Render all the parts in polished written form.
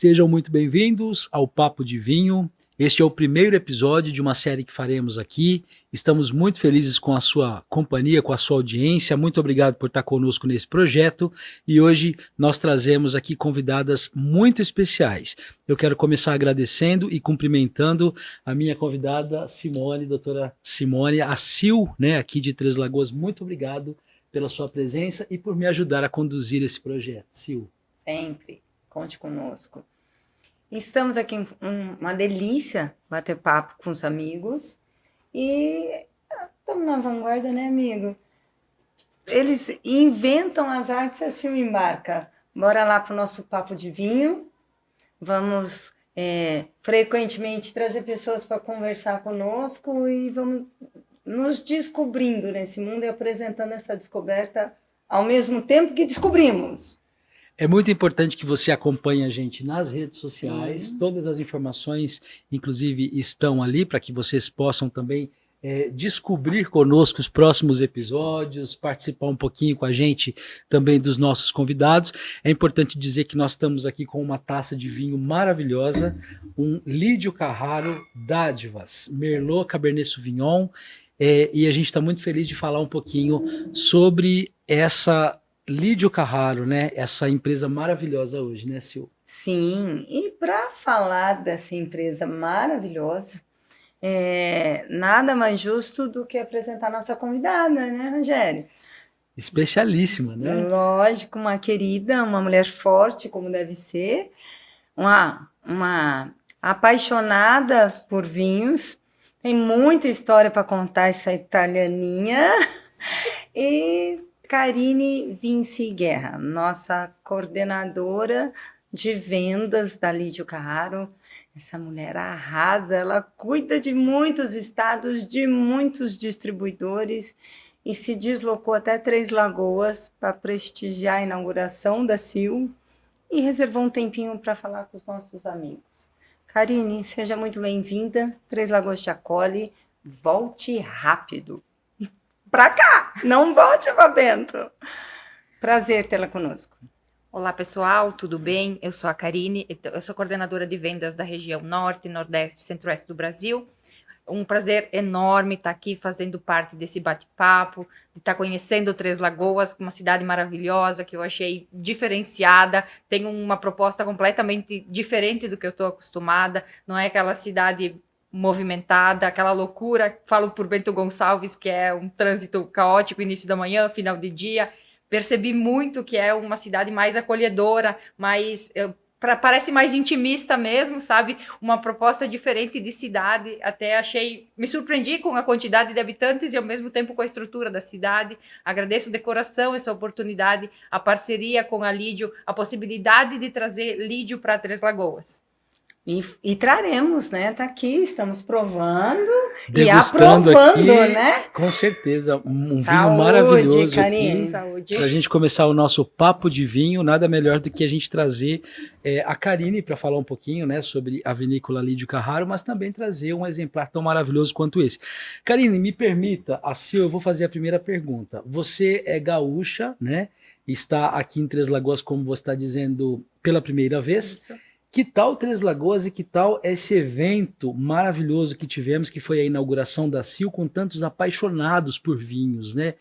Sejam muito bem-vindos ao Papo de Vinho. Este é o primeiro episódio de uma série que faremos aqui. Estamos muito felizes com a sua companhia, com a sua audiência. Muito obrigado por estar conosco nesse projeto. E hoje nós trazemos aqui convidadas muito especiais. Eu quero começar agradecendo e cumprimentando a minha convidada Simone, doutora Simone, a Sil, né, aqui de Três Lagoas. Muito obrigado pela sua presença e por me ajudar a conduzir esse projeto. Sil. Sempre, conte conosco. Estamos aqui uma delícia bater papo com os amigos e estamos na vanguarda, né, amigo? Eles inventam as artes e assim embarca. Bora lá para o nosso papo de vinho. Vamos frequentemente trazer pessoas para conversar conosco e vamos nos descobrindo nesse mundo e apresentando essa descoberta ao mesmo tempo que descobrimos. É muito importante que você acompanhe a gente nas redes sociais. Todas as informações, inclusive, estão ali para que vocês possam também descobrir conosco os próximos episódios, participar um pouquinho com a gente também dos nossos convidados. É importante dizer que nós estamos aqui com uma taça de vinho maravilhosa, um Lídio Carraro Dádivas, Merlot Cabernet Sauvignon, e a gente está muito feliz de falar um pouquinho sobre essa Lídio Carraro, né? Essa empresa maravilhosa hoje, né, Sil? Sim, e para falar dessa empresa maravilhosa, nada mais justo do que apresentar nossa convidada, né, Rogério? Especialíssima, né? Lógico, uma querida, uma mulher forte, como deve ser, uma apaixonada por vinhos, tem muita história para contar essa italianinha, e Karine Vinci Guerra, nossa coordenadora de vendas da Lídio Carraro. Essa mulher arrasa, ela cuida de muitos estados, de muitos distribuidores e se deslocou até Três Lagoas para prestigiar a inauguração da Sil e reservou um tempinho para falar com os nossos amigos. Karine, seja muito bem-vinda. Três Lagoas te acolhe. Volte rápido. Pra cá, não volte para Bento. Prazer tê-la conosco. Olá pessoal, tudo bem? Eu sou a Karine, eu sou coordenadora de vendas da região Norte, Nordeste e Centro-Oeste do Brasil. Um prazer enorme estar aqui fazendo parte desse bate-papo, de estar conhecendo Três Lagoas, uma cidade maravilhosa que eu achei diferenciada, tem uma proposta completamente diferente do que eu estou acostumada, não é aquela cidade movimentada, aquela loucura, falo por Bento Gonçalves, que é um trânsito caótico, início da manhã, final de dia. Percebi muito que é uma cidade mais acolhedora, parece mais intimista mesmo, sabe? Uma proposta diferente de cidade. Até me surpreendi com a quantidade de habitantes e ao mesmo tempo com a estrutura da cidade. Agradeço de coração essa oportunidade, a parceria com a Lídio, a possibilidade de trazer Lídio para Três Lagoas. E traremos, né? Tá aqui, estamos provando Degustando e aprovando, aqui, né? com certeza, um Saúde, vinho maravilhoso Karine. aqui. Saúde. Para a gente começar o nosso papo de vinho, nada melhor do que a gente trazer a Karine para falar um pouquinho, né, sobre a vinícola Lídio Carraro, mas também trazer um exemplar tão maravilhoso quanto esse. Karine, me permita, assim eu vou fazer a primeira pergunta. Você é gaúcha, né? Está aqui em Três Lagoas, como você está dizendo, pela primeira vez. Isso. Que tal Três Lagoas e que tal esse evento maravilhoso que tivemos, que foi a inauguração da Sil, com tantos apaixonados por vinhos, né?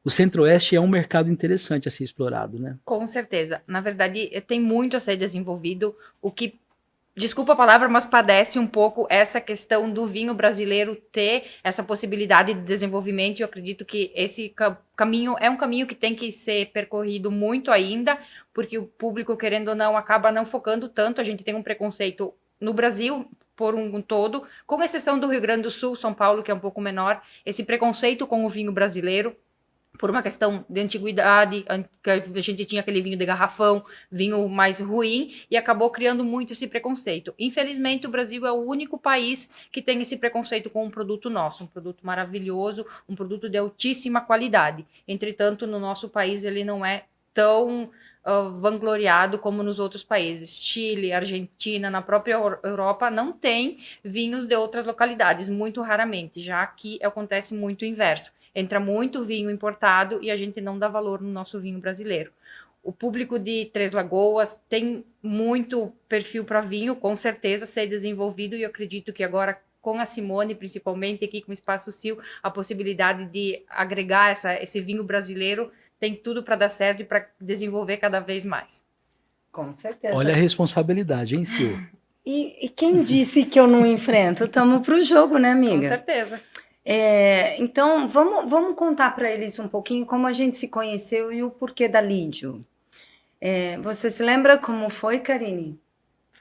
O Centro-Oeste é um mercado interessante a ser explorado, né? Com certeza. Na verdade, tem muito a ser desenvolvido, o que, desculpa a palavra, mas padece um pouco essa questão do vinho brasileiro ter essa possibilidade de desenvolvimento. Eu acredito que esse caminho é um caminho que tem que ser percorrido muito ainda, porque o público, querendo ou não, acaba não focando tanto. A gente tem um preconceito no Brasil por um todo, com exceção do Rio Grande do Sul, São Paulo, que é um pouco menor, esse preconceito com o vinho brasileiro, por uma questão de antiguidade, que a gente tinha aquele vinho de garrafão, vinho mais ruim, e acabou criando muito esse preconceito. Infelizmente, o Brasil é o único país que tem esse preconceito com um produto nosso, um produto maravilhoso, um produto de altíssima qualidade. Entretanto, no nosso país, ele não é tão vangloriado como nos outros países. Chile, Argentina, na própria Europa, não tem vinhos de outras localidades, muito raramente, já que acontece muito o inverso. Entra muito vinho importado e a gente não dá valor no nosso vinho brasileiro. o público de Três Lagoas tem muito perfil para vinho, com certeza, ser desenvolvido, e eu acredito que agora, com a Simone, principalmente aqui com o Espaço Sil, a possibilidade de agregar esse vinho brasileiro tem tudo para dar certo e para desenvolver cada vez mais. Com certeza. Olha a responsabilidade, hein, Sil? E quem disse que eu não enfrento? Estamos para o jogo, né, amiga? Com certeza. Então, vamos contar para eles um pouquinho como a gente se conheceu e o porquê da Lídio. Você se lembra como foi, Karine?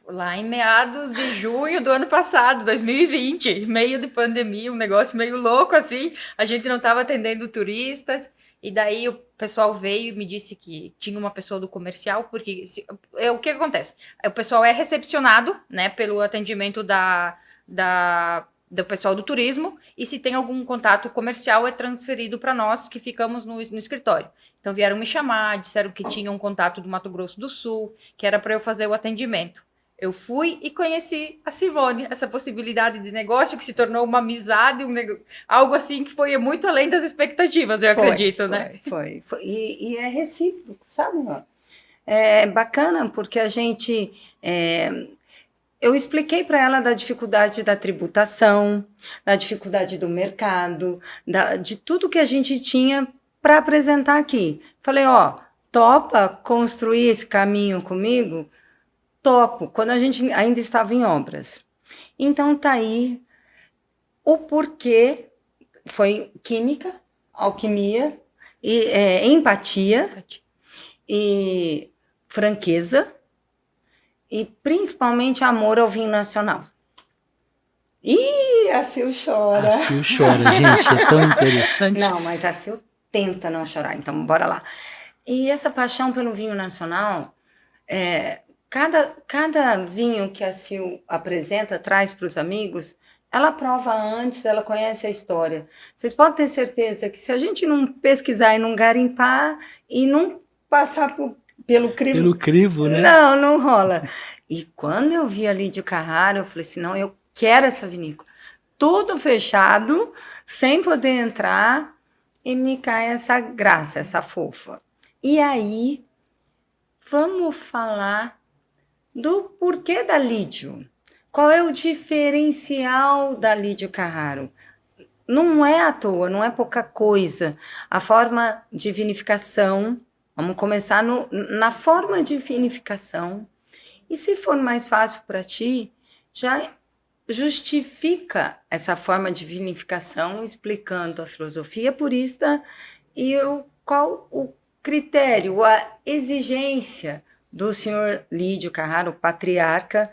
Lá em meados de junho do ano passado, 2020, meio de pandemia, um negócio meio louco assim, a gente não estava atendendo turistas, e daí o pessoal veio e me disse que tinha uma pessoa do comercial, porque o que acontece? O pessoal é recepcionado, né, pelo atendimento do pessoal do turismo, e se tem algum contato comercial é transferido para nós que ficamos no escritório. Então vieram me chamar, disseram que tinha um contato do Mato Grosso do Sul, que era para eu fazer o atendimento. Eu fui e conheci a Simone, essa possibilidade de negócio que se tornou uma amizade, algo assim que foi muito além das expectativas, eu acredito, né? Foi. E é recíproco, sabe? É bacana porque a gente... eu expliquei para ela da dificuldade da tributação, da dificuldade do mercado, de tudo que a gente tinha para apresentar aqui. Falei, topa construir esse caminho comigo? Topo, quando a gente ainda estava em obras. Então tá aí o porquê foi química, alquimia, e, empatia e franqueza e principalmente amor ao vinho nacional. Ih, a Sil chora. A Sil chora, gente, é tão interessante. Não, mas a Sil tenta não chorar, então bora lá. E essa paixão pelo vinho nacional, cada vinho que a Sil apresenta, traz para os amigos, ela prova antes, ela conhece a história. Vocês podem ter certeza que se a gente não pesquisar e não garimpar e não passar pelo crivo... Pelo crivo, né? Não rola. E quando eu vi a Lídio Carraro, eu falei assim, não, eu quero essa vinícola. Tudo fechado, sem poder entrar, e me cai essa graça, essa fofa. E aí, vamos falar do porquê da Lídio. Qual é o diferencial da Lídio Carraro? Não é à toa, não é pouca coisa. A forma de vinificação, vamos começar na forma de vinificação. E se for mais fácil para ti, já justifica essa forma de vinificação, explicando a filosofia purista e qual o critério, a exigência do senhor Lídio Carraro, patriarca,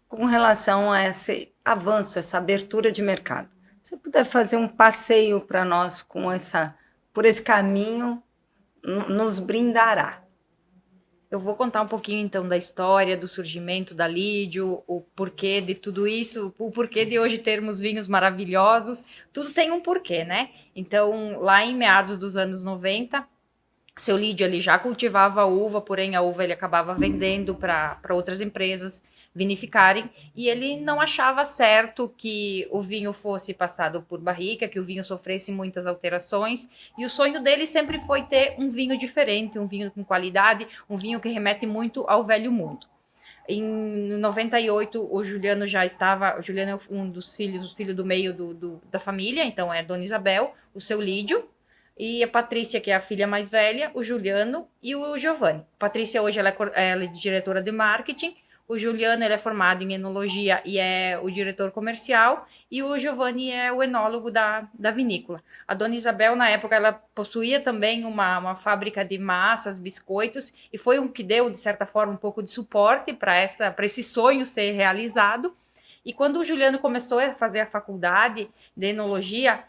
com relação a esse avanço, essa abertura de mercado. Se puder fazer um passeio para nós por esse caminho, nos brindará. Eu vou contar um pouquinho, então, da história, do surgimento da Lídio, o porquê de tudo isso, o porquê de hoje termos vinhos maravilhosos. Tudo tem um porquê, né? Então, lá em meados dos anos 90, seu Lídio ele já cultivava uva, porém a uva ele acabava vendendo para outras empresas vinificarem, e ele não achava certo que o vinho fosse passado por barrica, que o vinho sofresse muitas alterações, e o sonho dele sempre foi ter um vinho diferente, um vinho com qualidade, um vinho que remete muito ao velho mundo. Em 98, o Juliano é um dos filhos do meio da família, então é Dona Isabel, o seu Lídio, e a Patrícia, que é a filha mais velha, o Juliano e o Giovanni. A Patrícia hoje ela é diretora de marketing, o Juliano ele é formado em enologia e é o diretor comercial, e o Giovanni é o enólogo da vinícola. A Dona Isabel, na época, ela possuía também uma fábrica de massas, biscoitos, e foi que deu, de certa forma, um pouco de suporte para esse sonho ser realizado. E quando o Juliano começou a fazer a faculdade de enologia,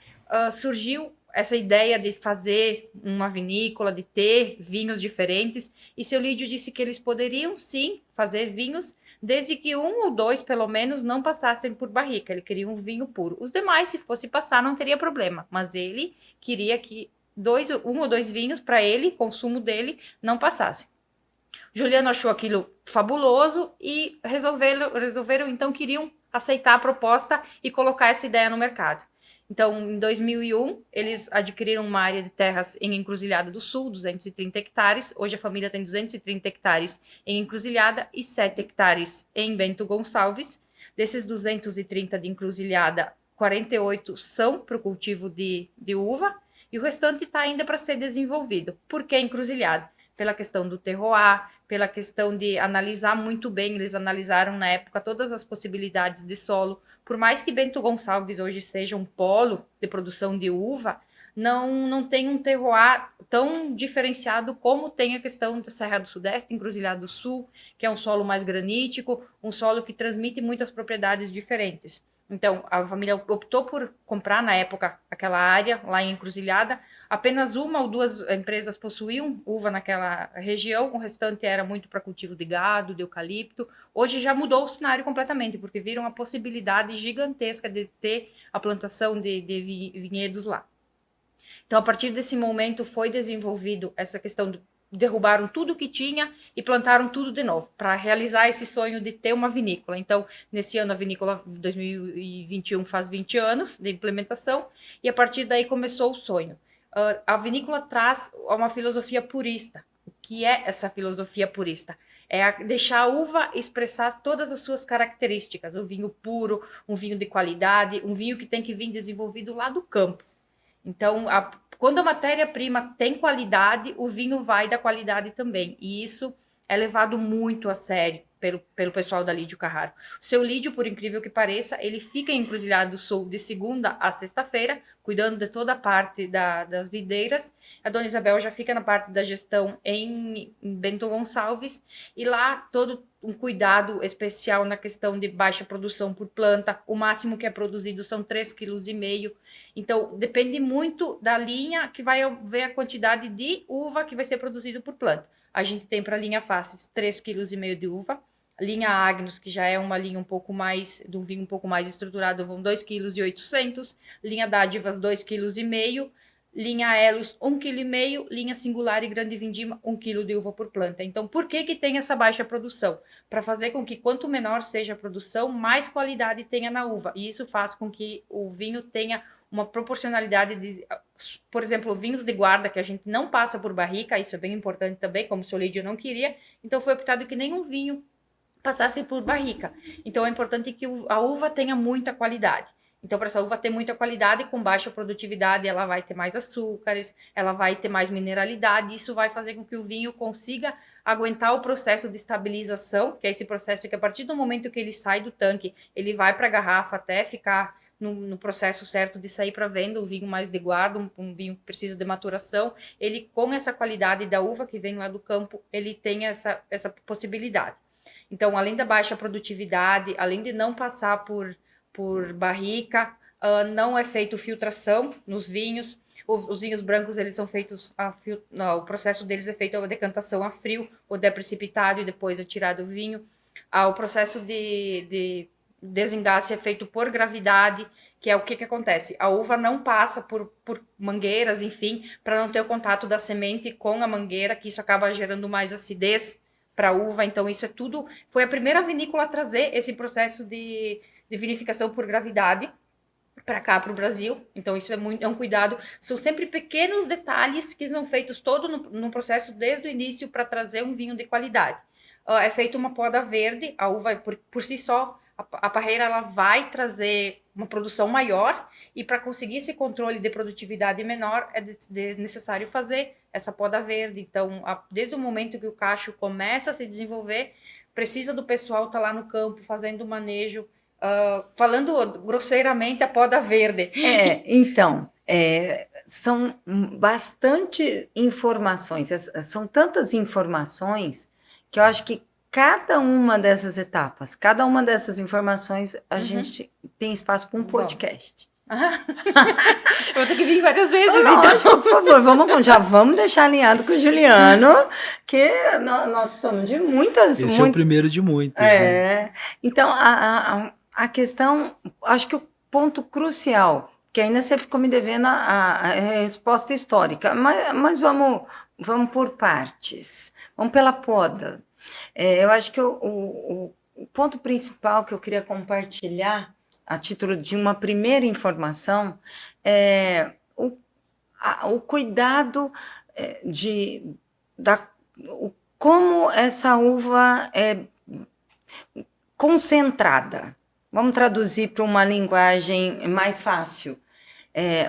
surgiu essa ideia de fazer uma vinícola, de ter vinhos diferentes, e seu Lídio disse que eles poderiam sim fazer vinhos, desde que um ou dois, pelo menos, não passassem por barrica. Ele queria um vinho puro. Os demais, se fosse passar, não teria problema, mas ele queria que um ou dois vinhos, para ele, consumo dele, não passassem. Juliano achou aquilo fabuloso e resolveram então, queriam aceitar a proposta e colocar essa ideia no mercado. Então, em 2001, eles adquiriram uma área de terras em Encruzilhada do Sul, 230 hectares. Hoje a família tem 230 hectares em Encruzilhada e 7 hectares em Bento Gonçalves. Desses 230 de Encruzilhada, 48 são para o cultivo de uva e o restante está ainda para ser desenvolvido. Por que Encruzilhada? Pela questão do terroir, pela questão de analisar muito bem, eles analisaram na época todas as possibilidades de solo. Por mais que Bento Gonçalves hoje seja um polo de produção de uva, não tem um terroir tão diferenciado como tem a questão da Serra do Sudeste, Encruzilhada do Sul, que é um solo mais granítico, um solo que transmite muitas propriedades diferentes. Então, a família optou por comprar, na época, aquela área lá em Encruzilhada. Apenas uma ou duas empresas possuíam uva naquela região, o restante era muito para cultivo de gado, de eucalipto. Hoje já mudou o cenário completamente, porque viram a possibilidade gigantesca de ter a plantação de vinhedos lá. Então, a partir desse momento, foi desenvolvido essa questão de derrubaram tudo que tinha e plantaram tudo de novo, para realizar esse sonho de ter uma vinícola. Então, nesse ano, a vinícola 2021 faz 20 anos de implementação, e a partir daí começou o sonho. A vinícola traz uma filosofia purista. O que é essa filosofia purista? É deixar a uva expressar todas as suas características. O vinho puro, um vinho de qualidade, um vinho que tem que vir desenvolvido lá do campo. Então, quando a matéria-prima tem qualidade, o vinho vai da qualidade também. E isso é levado muito a sério pelo pessoal da Lídio Carraro. O seu Lídio, por incrível que pareça, ele fica em Encruzilhada do Sul de segunda a sexta-feira, cuidando de toda a parte das videiras. A dona Isabel já fica na parte da gestão em Bento Gonçalves, e lá todo um cuidado especial na questão de baixa produção por planta. O máximo que é produzido são 3,5 kg. Então, depende muito da linha que vai ver a quantidade de uva que vai ser produzido por planta. A gente tem para a linha Faces 3,5 kg de uva. Linha Agnus, que já é uma linha um pouco mais, de um vinho um pouco mais estruturado, vão 2,8 kg. Linha Dádivas, 2,5 kg. Linha Elos, 1,5 kg. Linha Singular e Grande Vindima, 1 kg de uva por planta. Então, por que tem essa baixa produção? Para fazer com que quanto menor seja a produção, mais qualidade tenha na uva. E isso faz com que o vinho tenha uma proporcionalidade de, por exemplo, vinhos de guarda, que a gente não passa por barrica, isso é bem importante também, como o seu Lídio não queria, então foi optado que nenhum vinho passasse por barrica. Então é importante que a uva tenha muita qualidade. Então, para essa uva ter muita qualidade, com baixa produtividade, ela vai ter mais açúcares, ela vai ter mais mineralidade, isso vai fazer com que o vinho consiga aguentar o processo de estabilização, que é esse processo que a partir do momento que ele sai do tanque, ele vai para a garrafa até ficar no processo certo de sair para venda, um vinho mais de guarda, um vinho que precisa de maturação, ele com essa qualidade da uva que vem lá do campo, ele tem essa possibilidade. Então, além da baixa produtividade, além de não passar por barrica, não é feito filtração nos vinhos. Os vinhos brancos, eles são feitos, o processo deles é feito a decantação a frio, ou é precipitado e depois é tirado o vinho. O processo de desengasse é feito por gravidade, que é o que acontece. A uva não passa por mangueiras, enfim, para não ter o contato da semente com a mangueira, que isso acaba gerando mais acidez para a uva. Então, isso é tudo. Foi a primeira vinícola a trazer esse processo de vinificação por gravidade para cá, para o Brasil. Então, isso é um cuidado. São sempre pequenos detalhes que são feitos todo no processo desde o início para trazer um vinho de qualidade. É feita uma poda verde, a uva por si só, a parreira ela vai trazer uma produção maior, e para conseguir esse controle de produtividade menor é necessário fazer essa poda verde. Então, desde o momento que o cacho começa a se desenvolver, precisa do pessoal estar lá no campo fazendo o manejo, falando grosseiramente, a poda verde. Então, são bastante informações, são tantas informações que eu acho que cada uma dessas etapas, cada uma dessas informações, a gente tem espaço para um podcast. Eu vou ter que vir várias vezes, Lógico, então. Por favor, já vamos deixar alinhado com o Juliano, que nós precisamos de muitas... Esse é o primeiro de muitos. Né? Então, a questão, acho que o ponto crucial, que ainda você ficou me devendo a resposta histórica, mas vamos por partes, vamos pela poda. Eu acho que o ponto principal que eu queria compartilhar a título de uma primeira informação, o cuidado como essa uva é concentrada. Vamos traduzir para uma linguagem mais fácil.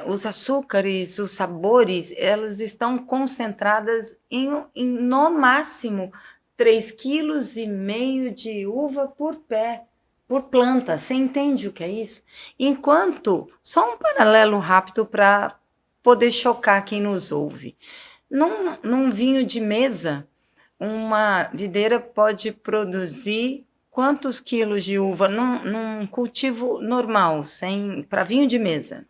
Os açúcares, os sabores, elas estão concentradas em no máximo 3,5 kg de uva por pé, por planta. Você entende o que é isso? Enquanto, só um paralelo rápido para poder chocar quem nos ouve. Num vinho de mesa, uma videira pode produzir quantos quilos de uva num cultivo normal, para vinho de mesa?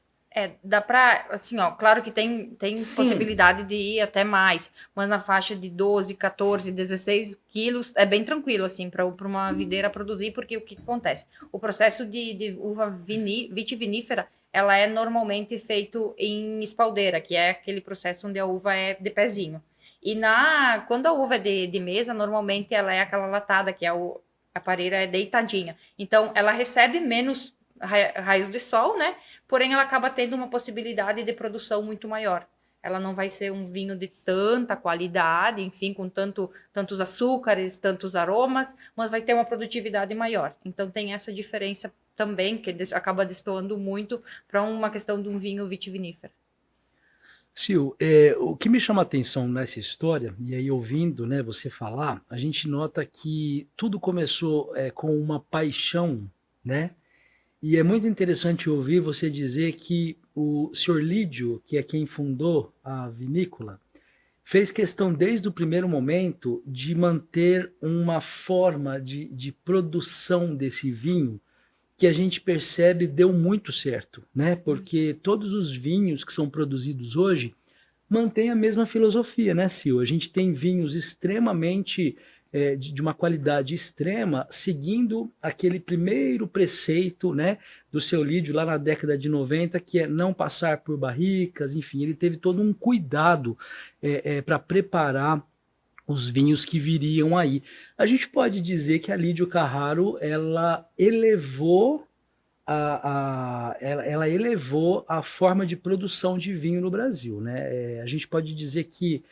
Dá pra, assim, ó, claro que tem possibilidade de ir até mais, mas na faixa de 12, 14, 16 quilos é bem tranquilo, assim, para uma videira produzir, porque o que acontece? O processo de uva vitivinífera, ela é normalmente feito em espaldeira, que é aquele processo onde a uva é de pezinho. E quando a uva é de mesa, normalmente ela é aquela latada, que a pareira é deitadinha. Então, ela recebe menos raios de sol, né? Porém, ela acaba tendo uma possibilidade de produção muito maior. Ela não vai ser um vinho de tanta qualidade, enfim, com tantos açúcares, tantos aromas, mas vai ter uma produtividade maior. Então, tem essa diferença também, que acaba destoando muito para uma questão de um vinho vitivinífero. Sil, o que me chama a atenção nessa história, e aí ouvindo, né, você falar, a gente nota que tudo começou com uma paixão, né? E é muito interessante ouvir você dizer que o Sr. Lídio, que é quem fundou a vinícola, fez questão desde o primeiro momento de manter uma forma de produção desse vinho que a gente percebe deu muito certo, né? Porque todos os vinhos que são produzidos hoje mantêm a mesma filosofia, né, Sil? A gente tem vinhos extremamente de uma qualidade extrema, seguindo aquele primeiro preceito, né, do Seu Lídio lá na década de 90, que é não passar por barricas, enfim, ele teve todo um cuidado para preparar os vinhos que viriam aí. A gente pode dizer que a Lídio Carraro, ela elevou ela elevou a forma de produção de vinho no Brasil, né? A gente pode dizer que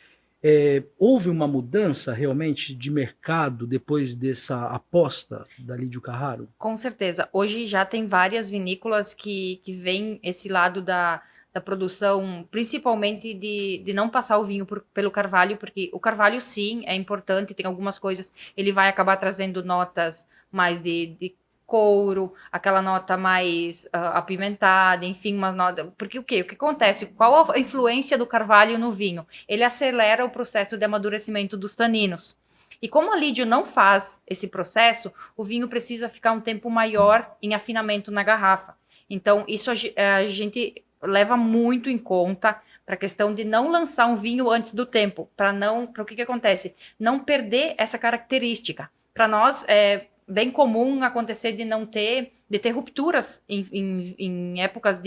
houve uma mudança realmente de mercado depois dessa aposta da Lídio Carraro? Com certeza. Hoje já tem várias vinícolas que veem esse lado da produção, principalmente de não passar o vinho pelo carvalho, porque o carvalho, sim, é importante, tem algumas coisas, ele vai acabar trazendo notas mais de couro, aquela nota mais apimentada, enfim, uma nota... Porque o que acontece? Qual a influência do carvalho no vinho? Ele acelera o processo de amadurecimento dos taninos. E como a Lídio não faz esse processo, o vinho precisa ficar um tempo maior em afinamento na garrafa. Então, isso a gente leva muito em conta para a questão de não lançar um vinho antes do tempo, para o que acontece? Não perder essa característica. Para nós, é bem comum acontecer de não ter rupturas em épocas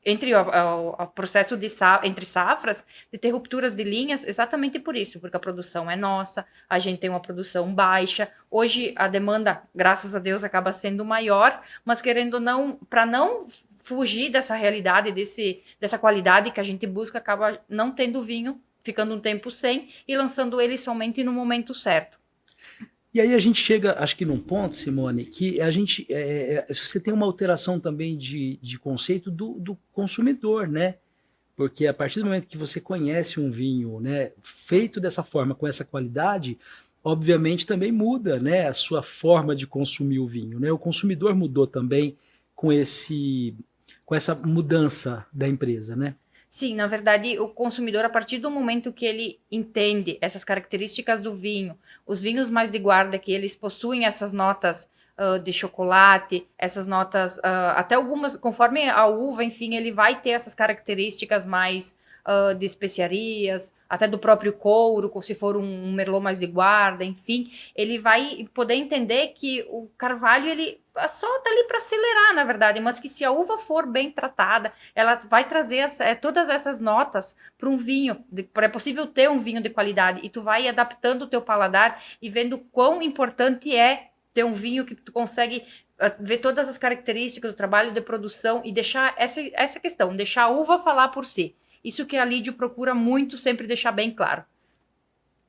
entre o processo entre safras, de ter rupturas de linhas, exatamente por isso, porque a produção é nossa, a gente tem uma produção baixa. Hoje a demanda, graças a Deus, acaba sendo maior, mas querendo ou não, para não fugir dessa realidade, dessa qualidade que a gente busca, acaba não tendo vinho, ficando um tempo sem e lançando ele somente no momento certo. E aí a gente chega, acho que num ponto, Simone, que a gente, você tem uma alteração também de conceito do consumidor, né? Porque a partir do momento que você conhece um vinho, né, feito dessa forma, com essa qualidade, obviamente também muda, né, a sua forma de consumir o vinho, né? O consumidor mudou também com essa mudança da empresa, né? Sim, na verdade, o consumidor, a partir do momento que ele entende essas características do vinho, os vinhos mais de guarda, que eles possuem essas notas de chocolate, essas notas, até algumas, conforme a uva, enfim, ele vai ter essas características mais de especiarias, até do próprio couro, se for um merlot mais de guarda, enfim, ele vai poder entender que o carvalho, ele só tá ali para acelerar, na verdade, mas que se a uva for bem tratada, ela vai trazer todas essas notas para um vinho. É possível ter um vinho de qualidade e tu vai adaptando o teu paladar e vendo quão importante é ter um vinho que tu consegue ver todas as características do trabalho de produção e deixar essa questão, deixar a uva falar por si. Isso que a Lídio procura muito sempre deixar bem claro.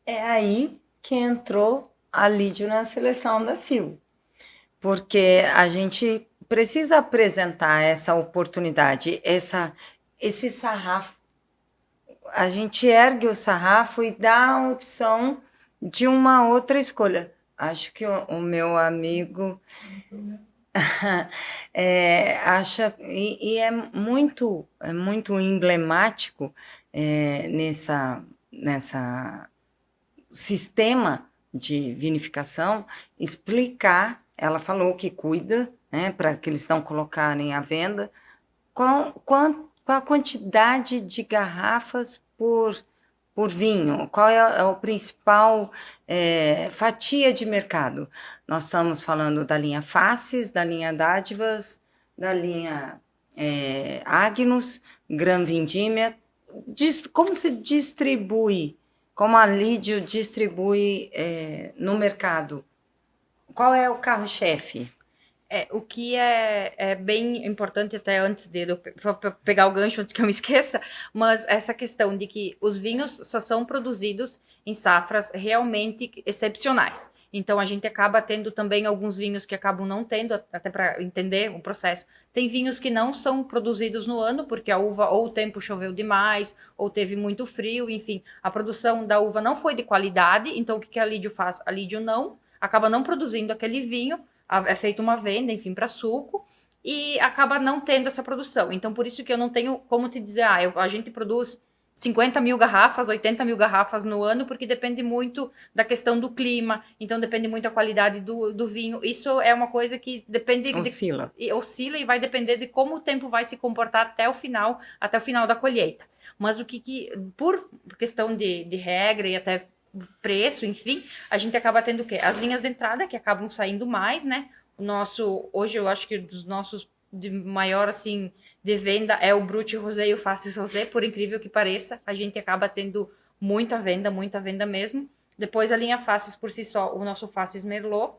É aí que entrou a Lídio na seleção da Sil, porque a gente precisa apresentar essa oportunidade, esse sarrafo. A gente ergue o sarrafo e dá a opção de uma outra escolha. Acho que o meu amigo acha, e é muito emblemático nessa sistema de vinificação, explicar, ela falou que cuida, né, para que eles não colocarem à venda, qual a quantidade de garrafas por vinho, qual é o principal fatia de mercado. Nós estamos falando da linha Faces, da linha Dádivas, da linha Agnus, Gran Vendimia. Como se distribui, como a Lídio distribui no mercado? Qual é o carro-chefe? O que é bem importante, até antes dele, vou pegar o gancho antes que eu me esqueça, mas essa questão de que os vinhos só são produzidos em safras realmente excepcionais. Então, a gente acaba tendo também alguns vinhos que acabam não tendo, até para entender o processo. Tem vinhos que não são produzidos no ano, porque a uva ou o tempo choveu demais, ou teve muito frio, enfim. A produção da uva não foi de qualidade, então o que a Lídio faz? A Lídio acaba não produzindo aquele vinho, é feita uma venda, enfim, para suco, e acaba não tendo essa produção. Então, por isso que eu não tenho como te dizer, a gente produz 50 mil garrafas, 80 mil garrafas no ano, porque depende muito da questão do clima, então depende muito da qualidade do vinho. Isso é uma coisa que depende... Oscila e vai depender de como o tempo vai se comportar até o final da colheita. Mas por questão de regra e até preço, enfim, a gente acaba tendo o quê? As linhas de entrada, que acabam saindo mais, né? Hoje eu acho que dos nossos de maior, assim, de venda é o Brut Rosé e o Faces Rosé, por incrível que pareça, a gente acaba tendo muita venda mesmo. Depois a linha Faces por si só, o nosso Faces Merlot,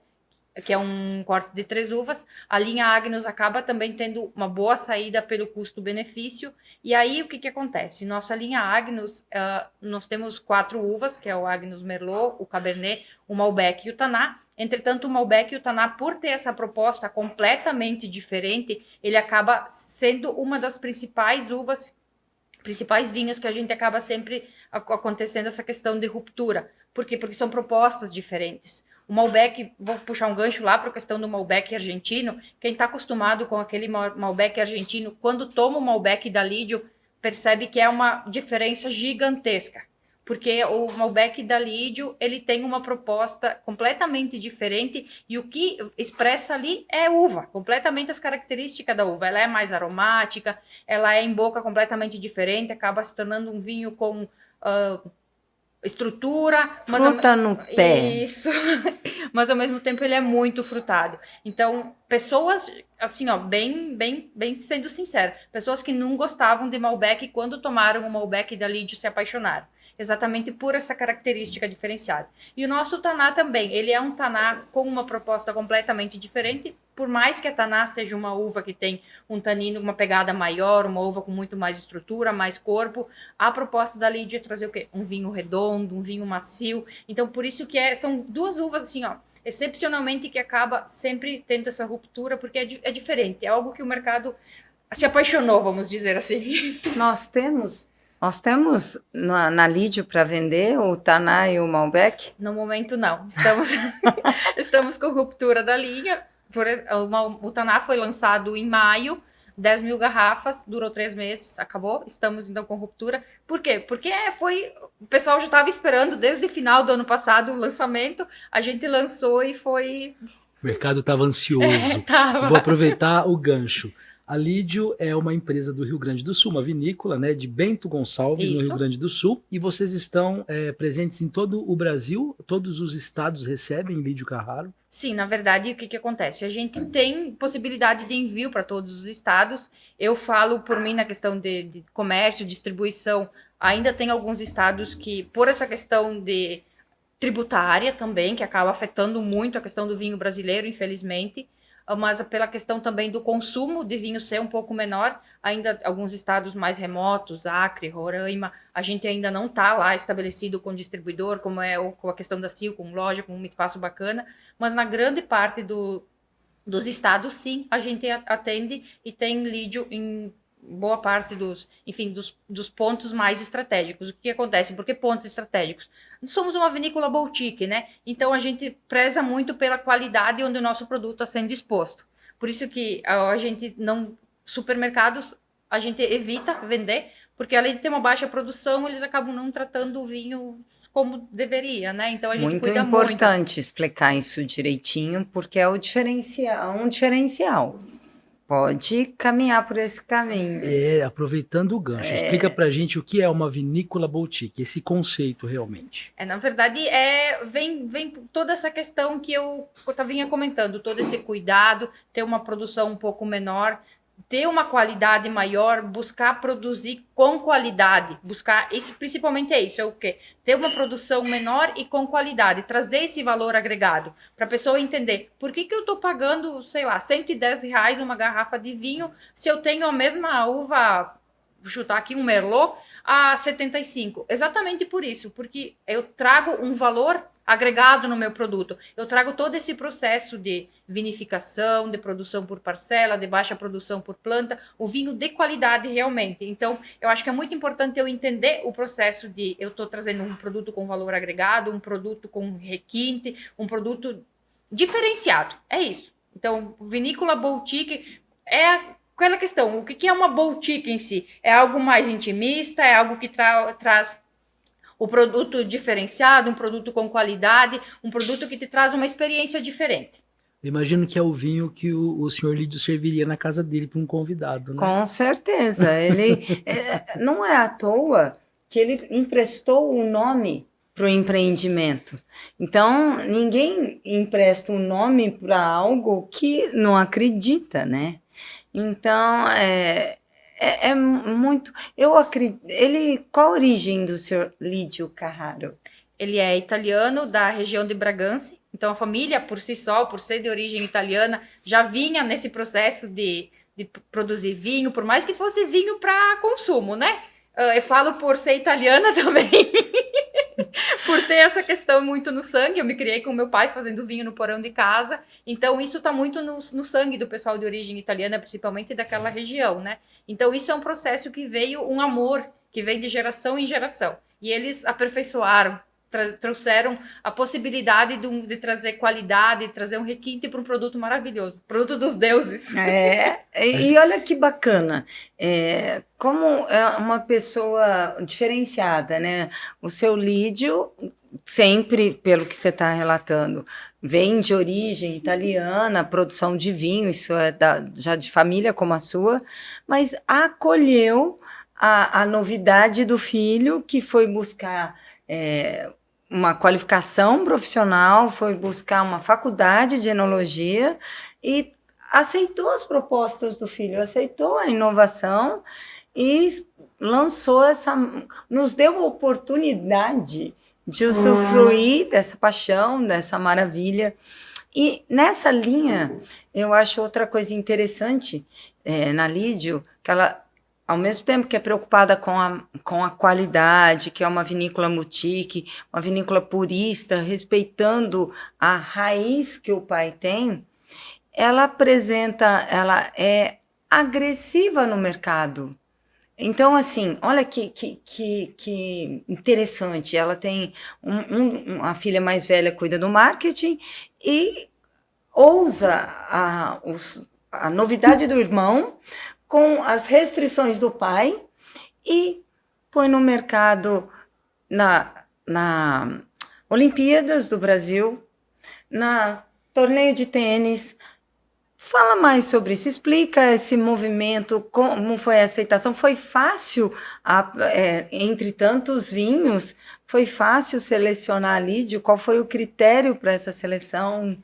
que é um corte de 3 uvas. A linha Agnus acaba também tendo uma boa saída pelo custo-benefício. E aí, o que acontece? Nossa linha Agnus, nós temos 4 uvas, que é o Agnus Merlot, o Cabernet, o Malbec e o Taná. Entretanto, o Malbec e o Taná, por ter essa proposta completamente diferente, ele acaba sendo uma das principais vinhos que a gente acaba sempre acontecendo essa questão de ruptura. Por quê? Porque são propostas diferentes. O Malbec, vou puxar um gancho lá para a questão do Malbec argentino. Quem está acostumado com aquele Malbec argentino, quando toma o Malbec da Lídio, percebe que é uma diferença gigantesca. Porque o Malbec da Lídio, ele tem uma proposta completamente diferente e o que expressa ali é uva, completamente as características da uva. Ela é mais aromática, ela é em boca completamente diferente, acaba se tornando um vinho com... estrutura, fruta no pé. Isso. Mas ao mesmo tempo ele é muito frutado. Então, pessoas assim, bem sendo sincero, pessoas que não gostavam de Malbec quando tomaram o Malbec da Lídio se apaixonaram. Exatamente por essa característica diferenciada. E o nosso Taná também, ele é um Taná com uma proposta completamente diferente, por mais que a Taná seja uma uva que tem um tanino, uma pegada maior, uma uva com muito mais estrutura, mais corpo, a proposta da Lídia é trazer o quê? Um vinho redondo, um vinho macio. Então, por isso que são 2 uvas assim, excepcionalmente que acaba sempre tendo essa ruptura, porque é diferente, é algo que o mercado se apaixonou, vamos dizer assim. Nós temos na Lídio para vender o Taná e o Malbec? No momento, não. Estamos com ruptura da linha. O Taná foi lançado em maio, 10 mil garrafas, durou 3 meses, acabou. Estamos, então, com ruptura. Por quê? Porque o pessoal já estava esperando desde o final do ano passado o lançamento. A gente lançou e foi... O mercado estava ansioso. Tava. Vou aproveitar o gancho. A Lídio é uma empresa do Rio Grande do Sul, uma vinícola, né, de Bento Gonçalves, no Rio Grande do Sul, e vocês estão presentes em todo o Brasil, todos os estados recebem Lídio Carraro? Sim, na verdade, o que acontece? A gente tem possibilidade de envio para todos os estados. Eu falo por mim na questão de comércio, distribuição, ainda tem alguns estados que, por essa questão de tributária também, que acaba afetando muito a questão do vinho brasileiro, infelizmente, mas pela questão também do consumo de vinho ser um pouco menor, ainda alguns estados mais remotos, Acre, Roraima, a gente ainda não está lá estabelecido com distribuidor, como é com a questão da CIL, com loja, com um espaço bacana, mas na grande parte dos estados, sim, a gente atende e tem lídio em boa parte dos pontos mais estratégicos. O que acontece? Por que pontos estratégicos? Somos uma vinícola boutique, né? Então a gente preza muito pela qualidade onde o nosso produto está sendo exposto. Por isso que a gente não... Supermercados, a gente evita vender, porque além de ter uma baixa produção, eles acabam não tratando o vinho como deveria, né? Então a gente Muito cuida importante explicar isso direitinho, porque é um diferencial. Pode caminhar por esse caminho. Aproveitando o gancho, explica pra gente o que é uma vinícola boutique, esse conceito realmente. Na verdade, vem toda essa questão que eu vinha comentando, todo esse cuidado, ter uma produção um pouco menor, ter uma qualidade maior, buscar produzir com qualidade, principalmente isso, é o quê? Ter uma produção menor e com qualidade, trazer esse valor agregado, para a pessoa entender, por que eu estou pagando, sei lá, R$ 110 uma garrafa de vinho, se eu tenho a mesma uva, vou chutar aqui um Merlot, a 75. Exatamente por isso, porque eu trago um valor agregado no meu produto. Eu trago todo esse processo de vinificação, de produção por parcela, de baixa produção por planta, o vinho de qualidade realmente. Então, eu acho que é muito importante eu entender o processo de eu estou trazendo um produto com valor agregado, um produto com requinte, um produto diferenciado. É isso. Então, vinícola boutique é aquela questão, o que é uma boutique em si? É algo mais intimista, é algo que traz o produto diferenciado, um produto com qualidade, um produto que te traz uma experiência diferente. Eu imagino que é o vinho que o senhor Lídio serviria na casa dele para um convidado, né? Com certeza. Ele não é à toa que ele emprestou o nome para o empreendimento. Então, ninguém empresta um nome para algo que não acredita, né? Então, é muito... Eu acredito... Qual a origem do senhor Lídio Carraro? Ele é italiano, da região de Bragança. Então, a família, por si só, por ser de origem italiana, já vinha nesse processo de produzir vinho, por mais que fosse vinho para consumo, né? Eu falo por ser italiana também, por ter essa questão muito no sangue. Eu me criei com meu pai fazendo vinho no porão de casa, então isso está muito no sangue do pessoal de origem italiana, principalmente daquela região, né? Então isso é um processo que veio, um amor que vem de geração em geração, e eles aperfeiçoaram, trouxeram a possibilidade de trazer qualidade, trazer um requinte para um produto maravilhoso, produto dos deuses. E olha que bacana, como é uma pessoa diferenciada, né? O seu Lídio, sempre, pelo que você está relatando, vem de origem italiana, produção de vinho, isso é já de família como a sua, mas acolheu a novidade do filho, que foi buscar uma qualificação profissional, foi buscar uma faculdade de enologia e aceitou as propostas do filho, aceitou a inovação e lançou nos deu a oportunidade de usufruir dessa paixão, dessa maravilha. E nessa linha, eu acho outra coisa interessante na Lídio, que ela, ao mesmo tempo que é preocupada com a qualidade, que é uma vinícola boutique, uma vinícola purista, respeitando a raiz que o pai tem, ela é agressiva no mercado. Então, assim, olha que interessante. Ela tem a filha mais velha cuida do marketing e ousa a novidade do irmão com as restrições do pai e põe no mercado na Olimpíadas do Brasil, na torneio de tênis. Fala mais sobre isso, explica esse movimento, como foi a aceitação. Foi fácil, entre tantos vinhos, foi fácil selecionar a Lídio? Qual foi o critério para essa seleção?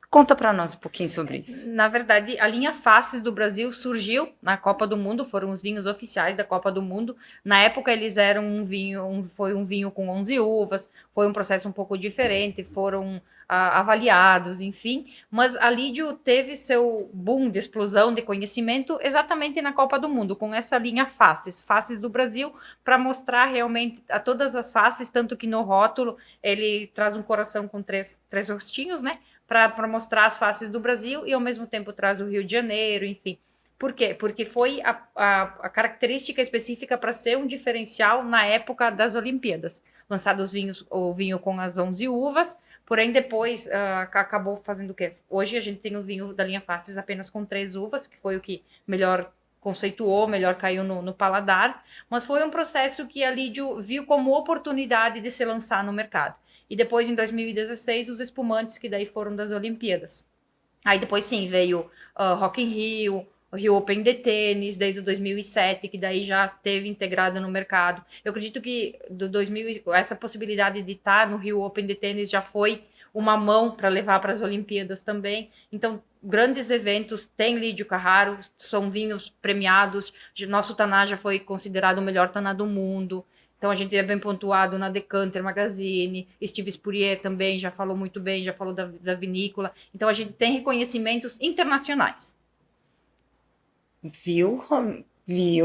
Conta para nós um pouquinho sobre isso. Na verdade, a linha Faces do Brasil surgiu na Copa do Mundo, foram os vinhos oficiais da Copa do Mundo. Na época, eles eram foi um vinho com 11 uvas, foi um processo um pouco diferente, foram avaliados, enfim. Mas a Lídio teve seu boom de explosão de conhecimento exatamente na Copa do Mundo, com essa linha Faces do Brasil, para mostrar realmente a todas as faces, tanto que no rótulo ele traz um coração com três rostinhos, né? Para mostrar as faces do Brasil e ao mesmo tempo traz o Rio de Janeiro, enfim. Por quê? Porque foi a característica específica para ser um diferencial na época das Olimpíadas. Lançados o vinho com as 11 uvas, porém depois acabou fazendo o quê? Hoje a gente tem o vinho da linha Faces apenas com 3 uvas, que foi o que melhor conceituou, melhor caiu no paladar, mas foi um processo que a Lídio viu como oportunidade de se lançar no mercado. E depois, em 2016, os espumantes que daí foram das Olimpíadas. Aí depois, sim, veio Rock in Rio, o Rio Open de tênis, desde 2007, que daí já teve integrado no mercado. Eu acredito que essa possibilidade de estar no Rio Open de tênis já foi uma mão para levar para as Olimpíadas também. Então, grandes eventos, tem Lídio Carraro, são vinhos premiados. Nosso Taná já foi considerado o melhor Taná do mundo. Então, a gente é bem pontuado na Decanter Magazine. Steve Spurrier também já falou muito bem, já falou da vinícola. Então, a gente tem reconhecimentos internacionais. Viu,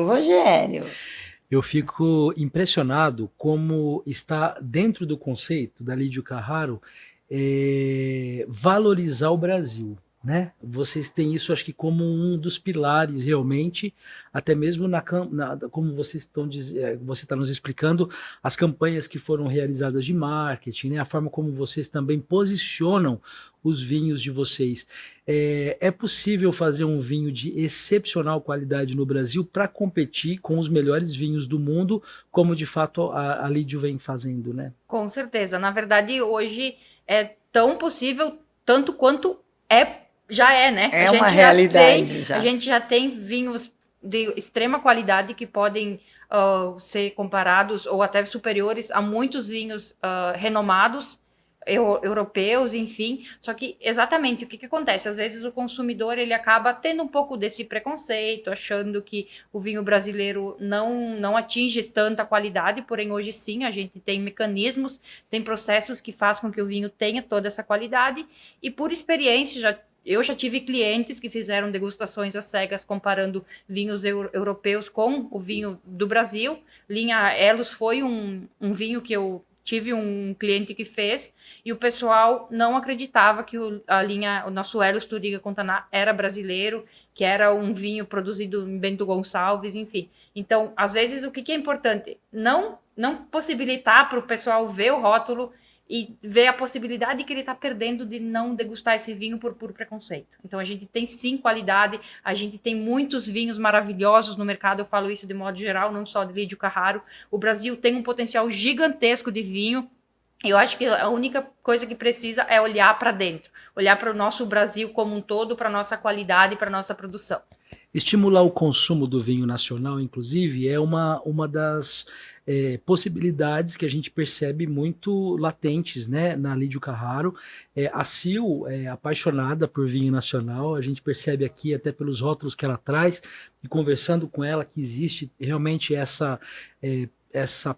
Rogério? Eu fico impressionado como está dentro do conceito da Lídio Carraro valorizar o Brasil, né? Vocês têm isso, acho que como um dos pilares realmente, até mesmo como vocês você está nos explicando, as campanhas que foram realizadas de marketing, né? A forma como vocês também posicionam os vinhos de vocês. É possível fazer um vinho de excepcional qualidade no Brasil para competir com os melhores vinhos do mundo, como de fato a Lídio vem fazendo, né? Com certeza. Na verdade, hoje é tão possível, tanto quanto já é, né? É uma realidade já. A gente já tem vinhos de extrema qualidade que podem ser comparados ou até superiores a muitos vinhos renomados, europeus, enfim. Só que exatamente o que acontece? Às vezes o consumidor ele acaba tendo um pouco desse preconceito, achando que o vinho brasileiro não atinge tanta qualidade, porém hoje sim a gente tem mecanismos, tem processos que fazem com que o vinho tenha toda essa qualidade, e por experiência eu já tive clientes que fizeram degustações às cegas comparando vinhos europeus com o vinho do Brasil. Linha Elos foi um vinho que eu tive um cliente que fez, e o pessoal não acreditava que o nosso Elos Touriga com Taná era brasileiro, que era um vinho produzido em Bento Gonçalves, enfim. Então, às vezes, o que é importante? Não possibilitar para o pessoal ver o rótulo e ver a possibilidade que ele está perdendo de não degustar esse vinho por puro preconceito. Então, a gente tem sim qualidade, a gente tem muitos vinhos maravilhosos no mercado, eu falo isso de modo geral, não só de Lídio Carraro. O Brasil tem um potencial gigantesco de vinho. Eu acho que a única coisa que precisa é olhar para dentro, olhar para o nosso Brasil como um todo, para a nossa qualidade e para a nossa produção. Estimular o consumo do vinho nacional, inclusive, é uma das possibilidades que a gente percebe muito latentes, né, na Lídio Carraro. A Sil é apaixonada por vinho nacional, a gente percebe aqui até pelos rótulos que ela traz, e conversando com ela que existe realmente essa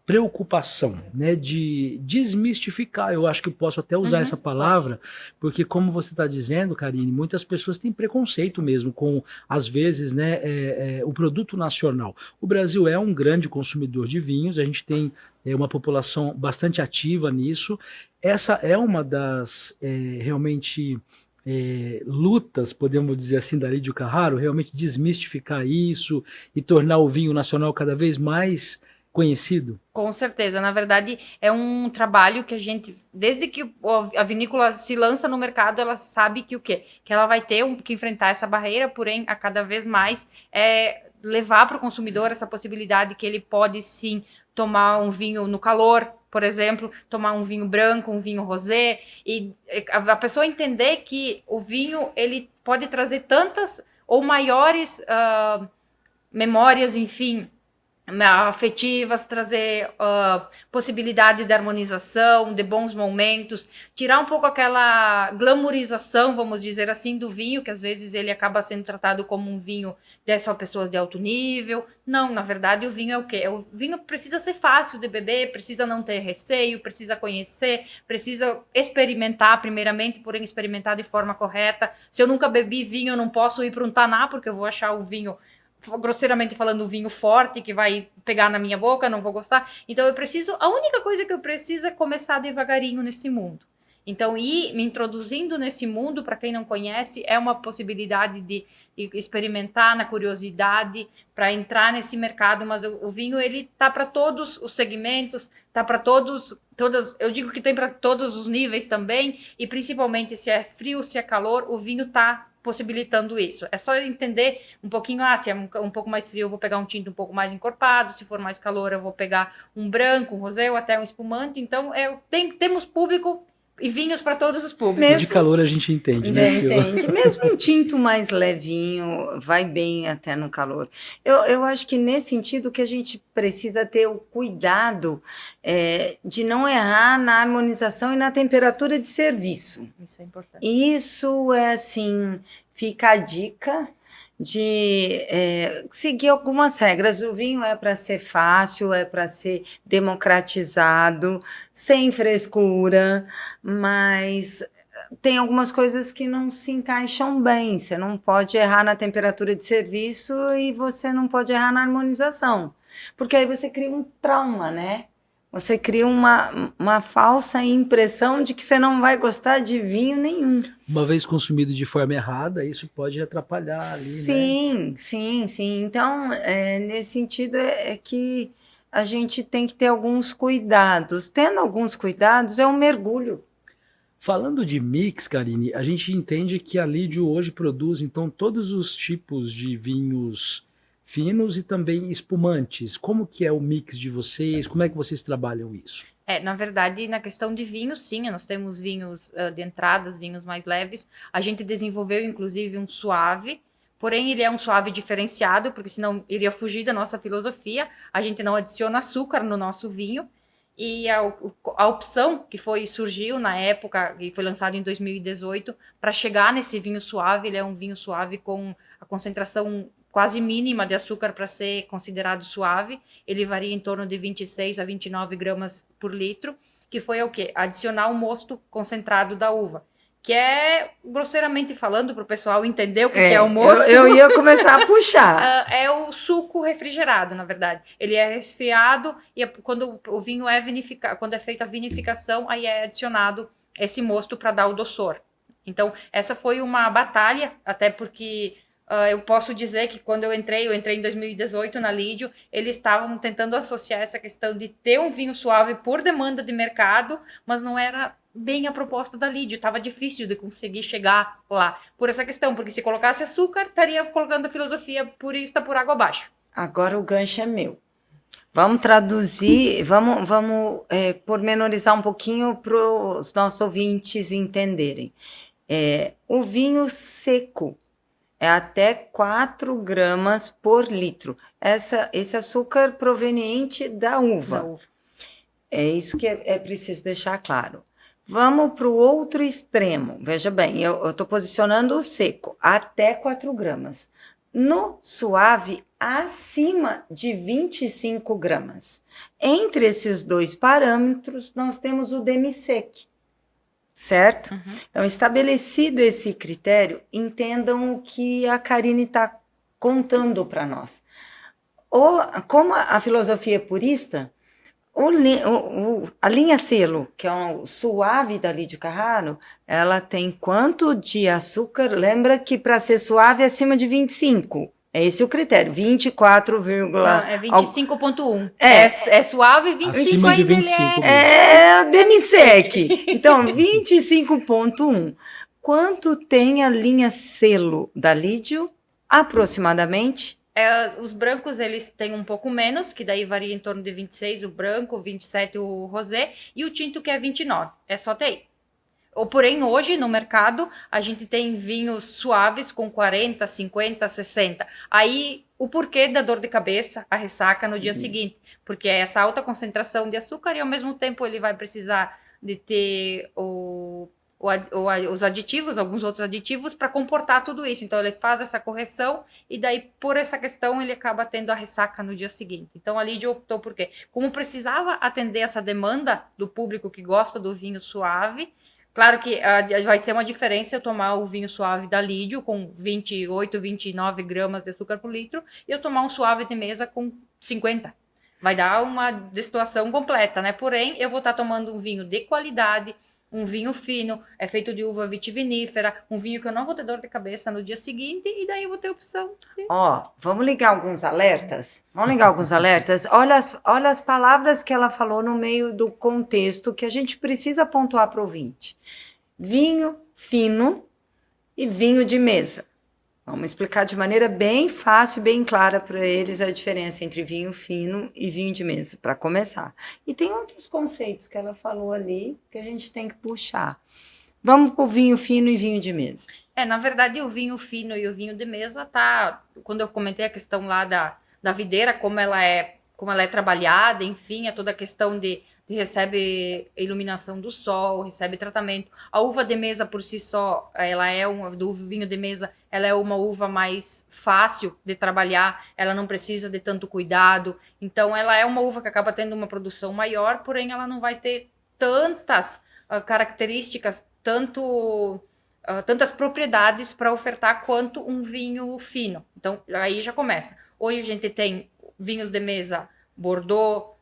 preocupação, né, de desmistificar. Eu acho que eu posso até usar essa palavra, porque como você está dizendo, Karine, muitas pessoas têm preconceito mesmo com, às vezes, né, o produto nacional. O Brasil é um grande consumidor de vinhos, a gente tem uma população bastante ativa nisso. Essa é uma das realmente lutas, podemos dizer assim, da Lídio Carraro, realmente desmistificar isso e tornar o vinho nacional cada vez mais conhecido? Com certeza. Na verdade, é um trabalho que a gente, desde que a vinícola se lança no mercado, ela sabe que o quê? Que ela vai ter que enfrentar essa barreira, porém, a cada vez mais levar para o consumidor essa possibilidade que ele pode sim tomar um vinho no calor, por exemplo, tomar um vinho branco, um vinho rosé, e a pessoa entender que o vinho ele pode trazer tantas ou maiores memórias, enfim, afetivas, trazer possibilidades de harmonização, de bons momentos, tirar um pouco aquela glamourização, vamos dizer assim, do vinho, que às vezes ele acaba sendo tratado como um vinho de só pessoas de alto nível. Não, na verdade o vinho é o quê? O vinho precisa ser fácil de beber, precisa não ter receio, precisa conhecer, precisa experimentar primeiramente, porém experimentar de forma correta. Se eu nunca bebi vinho, eu não posso ir para um taná, porque eu vou achar o vinho, grosseiramente falando, o vinho forte que vai pegar na minha boca, não vou gostar. Então a única coisa que eu preciso é começar devagarinho nesse mundo. Então, ir me introduzindo nesse mundo, para quem não conhece, é uma possibilidade de experimentar na curiosidade, para entrar nesse mercado, mas o vinho, ele tá para todos os segmentos, tá para todos, eu digo que tem para todos os níveis também, e principalmente se é frio, se é calor, o vinho tá possibilitando isso. É só entender um pouquinho, se é um pouco mais frio, eu vou pegar um tinto um pouco mais encorpado, se for mais calor, eu vou pegar um branco, um rosé ou até um espumante. Então, temos público e vinhos para todos os públicos. De calor a gente entende, né, Silvia? Entende. Mesmo um tinto mais levinho vai bem até no calor. Eu acho que nesse sentido que a gente precisa ter o cuidado de não errar na harmonização e na temperatura de serviço. Isso é importante. Isso é assim, fica a dica de seguir algumas regras. O vinho é para ser fácil, é para ser democratizado, sem frescura, mas tem algumas coisas que não se encaixam bem. Você não pode errar na temperatura de serviço e você não pode errar na harmonização, porque aí você cria um trauma, né? Você cria uma falsa impressão de que você não vai gostar de vinho nenhum. Uma vez consumido de forma errada, isso pode atrapalhar ali, Sim, né? sim. Então, nesse sentido, é que a gente tem que ter alguns cuidados. Tendo alguns cuidados, é um mergulho. Falando de mix, Karine, a gente entende que a Lídio hoje produz, então, todos os tipos de vinhos finos e também espumantes. Como que é o mix de vocês? Como é que vocês trabalham isso? Na verdade, na questão de vinhos, sim, nós temos vinhos de entradas, vinhos mais leves. A gente desenvolveu, inclusive, um suave, porém ele é um suave diferenciado, porque senão iria fugir da nossa filosofia. A gente não adiciona açúcar no nosso vinho. E a opção que surgiu na época, e foi lançado em 2018, para chegar nesse vinho suave, ele é um vinho suave com a concentração quase mínima de açúcar para ser considerado suave. Ele varia em torno de 26 a 29 gramas por litro, que foi o quê? Adicionar o mosto concentrado da uva, que é, grosseiramente falando, para o pessoal entender o que é o mosto. Eu ia começar a puxar. É o suco refrigerado, na verdade. Ele é resfriado e quando o vinho é vinificado, quando é feita a vinificação, aí é adicionado esse mosto para dar o doçor. Então, essa foi uma batalha, até porque eu posso dizer que quando eu entrei em 2018 na Lídio, eles estavam tentando associar essa questão de ter um vinho suave por demanda de mercado, mas não era bem a proposta da Lídio, estava difícil de conseguir chegar lá, por essa questão, porque se colocasse açúcar, estaria colocando a filosofia purista por água abaixo. Agora o gancho é meu. Vamos traduzir, vamos pormenorizar um pouquinho para os nossos ouvintes entenderem. O vinho seco é até 4 gramas por litro. Esse açúcar proveniente da uva. É isso que é preciso deixar claro. Vamos para o outro extremo. Veja bem, eu estou posicionando o seco, até 4 gramas. No suave, acima de 25 gramas. Entre esses dois parâmetros, nós temos o demi-sec, certo? Uhum. Então, estabelecido esse critério, entendam o que a Karine está contando para nós. Como a filosofia é purista, a linha selo, que é o suave da Lídio Carraro, ela tem quanto de açúcar? Lembra que para ser suave é acima de 25. É esse o critério, 24, é 25,1. É suave, 25. Acima de 25. É demi-sec. Então, 25,1. Quanto tem a linha selo da Lídio? Aproximadamente? Os brancos, eles têm um pouco menos, que daí varia em torno de 26 o branco, 27 o rosé, e o tinto que é 29. É só TI. Porém, hoje no mercado, a gente tem vinhos suaves com 40, 50, 60. Aí, o porquê da dor de cabeça, a ressaca no dia seguinte. Porque é essa alta concentração de açúcar e, ao mesmo tempo, ele vai precisar de ter os aditivos, alguns outros aditivos, para comportar tudo isso. Então, ele faz essa correção e daí, por essa questão, ele acaba tendo a ressaca no dia seguinte. Então, a Lídia optou por quê? Como precisava atender essa demanda do público que gosta do vinho suave. Claro que vai ser uma diferença eu tomar o vinho suave da Lídio com 28, 29 gramas de açúcar por litro e eu tomar um suave de mesa com 50. Vai dar uma destoação completa, né? Porém, eu vou estar tomando um vinho de qualidade, um vinho fino, é feito de uva vitivinífera, um vinho que eu não vou ter dor de cabeça no dia seguinte e daí eu vou ter opção. Ó, vamos ligar alguns alertas? Vamos ligar alguns alertas? Olha as palavras que ela falou no meio do contexto que a gente precisa pontuar para o ouvinte. Vinho fino e vinho de mesa. Vamos explicar de maneira bem fácil e bem clara para eles a diferença entre vinho fino e vinho de mesa, para começar. E tem outros conceitos que ela falou ali que a gente tem que puxar. Vamos para o vinho fino e vinho de mesa. Na verdade, o vinho fino e o vinho de mesa tá. Quando eu comentei a questão lá da videira, como ela é trabalhada, enfim, é toda a questão de recebe iluminação do sol, recebe tratamento. A uva de mesa por si só, ela é do vinho de mesa, ela é uma uva mais fácil de trabalhar, ela não precisa de tanto cuidado. Então, ela é uma uva que acaba tendo uma produção maior, porém ela não vai ter tantas características, tantas propriedades para ofertar quanto um vinho fino. Então, aí já começa. Hoje a gente tem vinhos de mesa Bordeaux,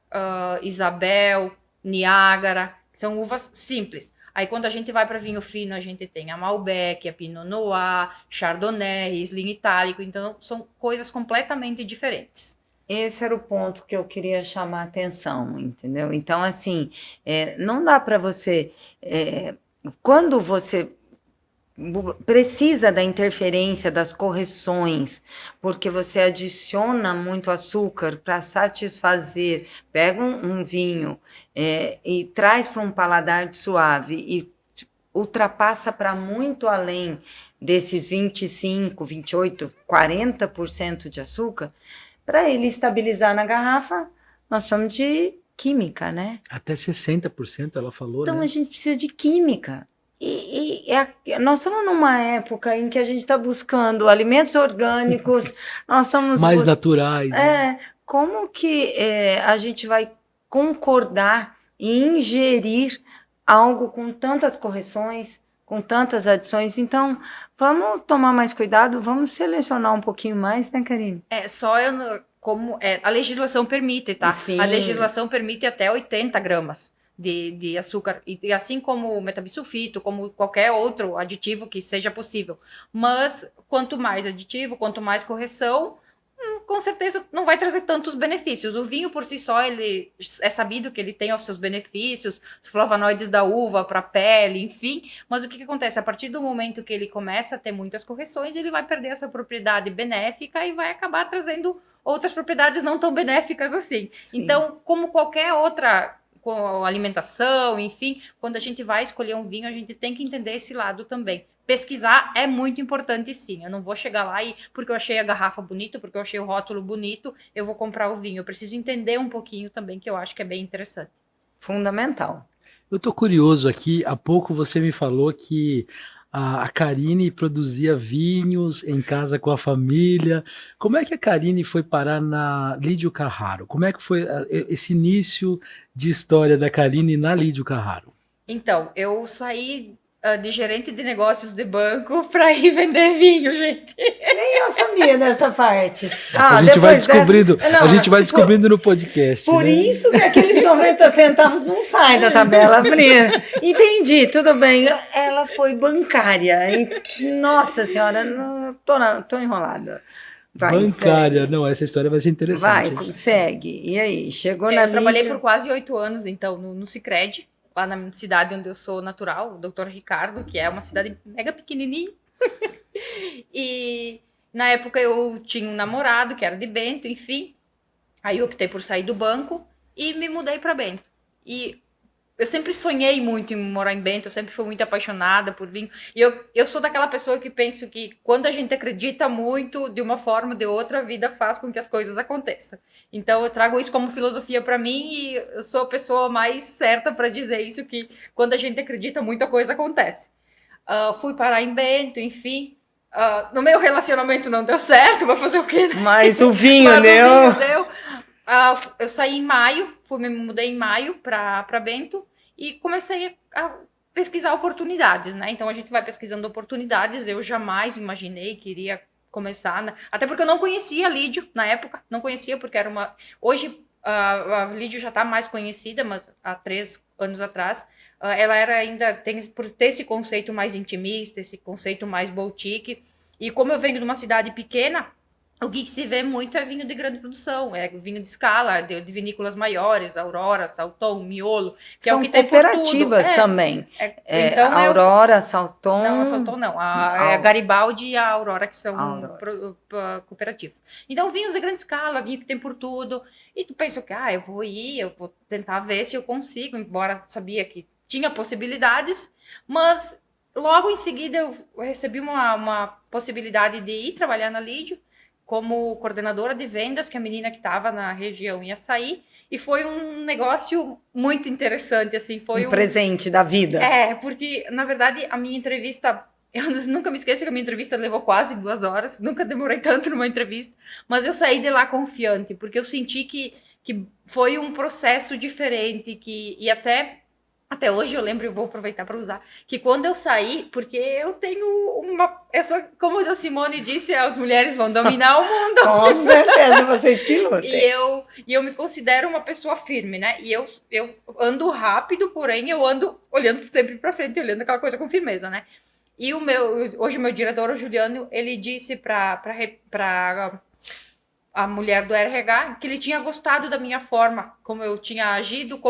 Isabel, Niágara, que são uvas simples. Aí quando a gente vai para vinho fino, a gente tem a Malbec, a Pinot Noir, Chardonnay, Riesling itálico. Então, são coisas completamente diferentes. Esse era o ponto que eu queria chamar a atenção, entendeu? Então, assim, não dá para você... quando você precisa da interferência, das correções, porque você adiciona muito açúcar para satisfazer, pega um vinho e traz para um paladar suave e ultrapassa para muito além desses 25, 28, 40% de açúcar, para ele estabilizar na garrafa, nós precisamos de química, né? Até 60% ela falou, então, né? a gente precisa de química. Nós estamos numa época em que a gente está buscando alimentos orgânicos, nós estamos mais naturais. Né? Como que a gente vai concordar em ingerir algo com tantas correções, com tantas adições? Então, vamos tomar mais cuidado, vamos selecionar um pouquinho mais, né, Karine? A legislação permite, tá? Sim. A legislação permite até 80 gramas. De açúcar, e assim como o metabisulfito, como qualquer outro aditivo que seja possível. Mas quanto mais aditivo, quanto mais correção, com certeza não vai trazer tantos benefícios. O vinho por si só, ele é sabido que ele tem os seus benefícios, os flavonoides da uva para a pele, enfim. Mas o que acontece? A partir do momento que ele começa a ter muitas correções, ele vai perder essa propriedade benéfica e vai acabar trazendo outras propriedades não tão benéficas assim. Sim. Então, como qualquer outra com alimentação, enfim, quando a gente vai escolher um vinho, a gente tem que entender esse lado também. Pesquisar é muito importante, sim. Eu não vou chegar lá e, porque eu achei a garrafa bonita, porque eu achei o rótulo bonito, eu vou comprar o vinho. Eu preciso entender um pouquinho também, que eu acho que é bem interessante. Fundamental. Eu tô curioso aqui, há pouco você me falou que a Karine produzia vinhos em casa com a família. Como é que a Karine foi parar na Lídio Carraro? Como é que foi esse início de história da Karine na Lídio Carraro? Então, eu saí de gerente de negócios de banco para ir vender vinho, gente. Nem eu sabia dessa parte. A gente vai descobrindo, a gente vai descobrindo no podcast. Por né? isso que aqueles 90 centavos não saem da tabela. Entendi, tudo bem. Ela foi bancária. Nossa senhora, não, tô enrolada. Vai, bancária, segue. Não, essa história vai ser interessante. Vai, segue. E aí, chegou na Eu trabalhei por quase 8 anos, então, no Sicredi, lá na cidade onde eu sou natural, o Dr. Ricardo, que é uma cidade mega pequenininha. E na época eu tinha um namorado, que era de Bento, enfim. Aí eu optei por sair do banco e me mudei para Bento. E eu sempre sonhei muito em morar em Bento, eu sempre fui muito apaixonada por vinho. E eu sou daquela pessoa que penso que quando a gente acredita muito, de uma forma ou de outra, a vida faz com que as coisas aconteçam. Então eu trago isso como filosofia para mim e eu sou a pessoa mais certa para dizer isso, que quando a gente acredita muito, a coisa acontece. Fui parar em Bento, enfim. No meu relacionamento não deu certo, vai fazer o quê, né? Mas o vinho Mas deu. o vinho deu. Eu saí em maio, me mudei em maio para Bento e comecei a pesquisar oportunidades, né? Então a gente vai pesquisando oportunidades. Eu jamais imaginei que iria começar, né? Até porque eu não conhecia a Lídio na época, não conhecia porque era uma. Hoje a Lídio já está mais conhecida, mas há 3 anos atrás ela era ainda por ter esse conceito mais intimista, esse conceito mais boutique. E como eu venho de uma cidade pequena, o que se vê muito é vinho de grande produção, é vinho de escala, de vinícolas maiores, Aurora, Salton, Miolo, que é o São que tem por tudo. cooperativas também. Então Aurora, Salton. Não, a Salton não. A Garibaldi e a Aurora, que são cooperativas. Então, vinhos de grande escala, vinho que tem por tudo. E tu pensa que, eu vou tentar ver se eu consigo, embora sabia que tinha possibilidades, mas logo em seguida eu recebi uma possibilidade de ir trabalhar na Lídio como coordenadora de vendas, que a menina que estava na região ia sair, e foi um negócio muito interessante, assim, foi presente da vida. Porque, na verdade, a minha entrevista, eu nunca me esqueço que a minha entrevista levou quase 2 horas, nunca demorei tanto numa entrevista, mas eu saí de lá confiante, porque eu senti que foi um processo diferente, e até hoje eu lembro, eu vou aproveitar para usar, que quando eu saí, porque eu tenho como a Simone disse, as mulheres vão dominar o mundo. Com certeza, vocês que lutem. E eu me considero uma pessoa firme, né? E eu ando rápido, porém eu ando olhando sempre para frente, olhando aquela coisa com firmeza, né? E hoje o meu diretor, o Juliano, ele disse para a mulher do RH que ele tinha gostado da minha forma, como eu tinha agido,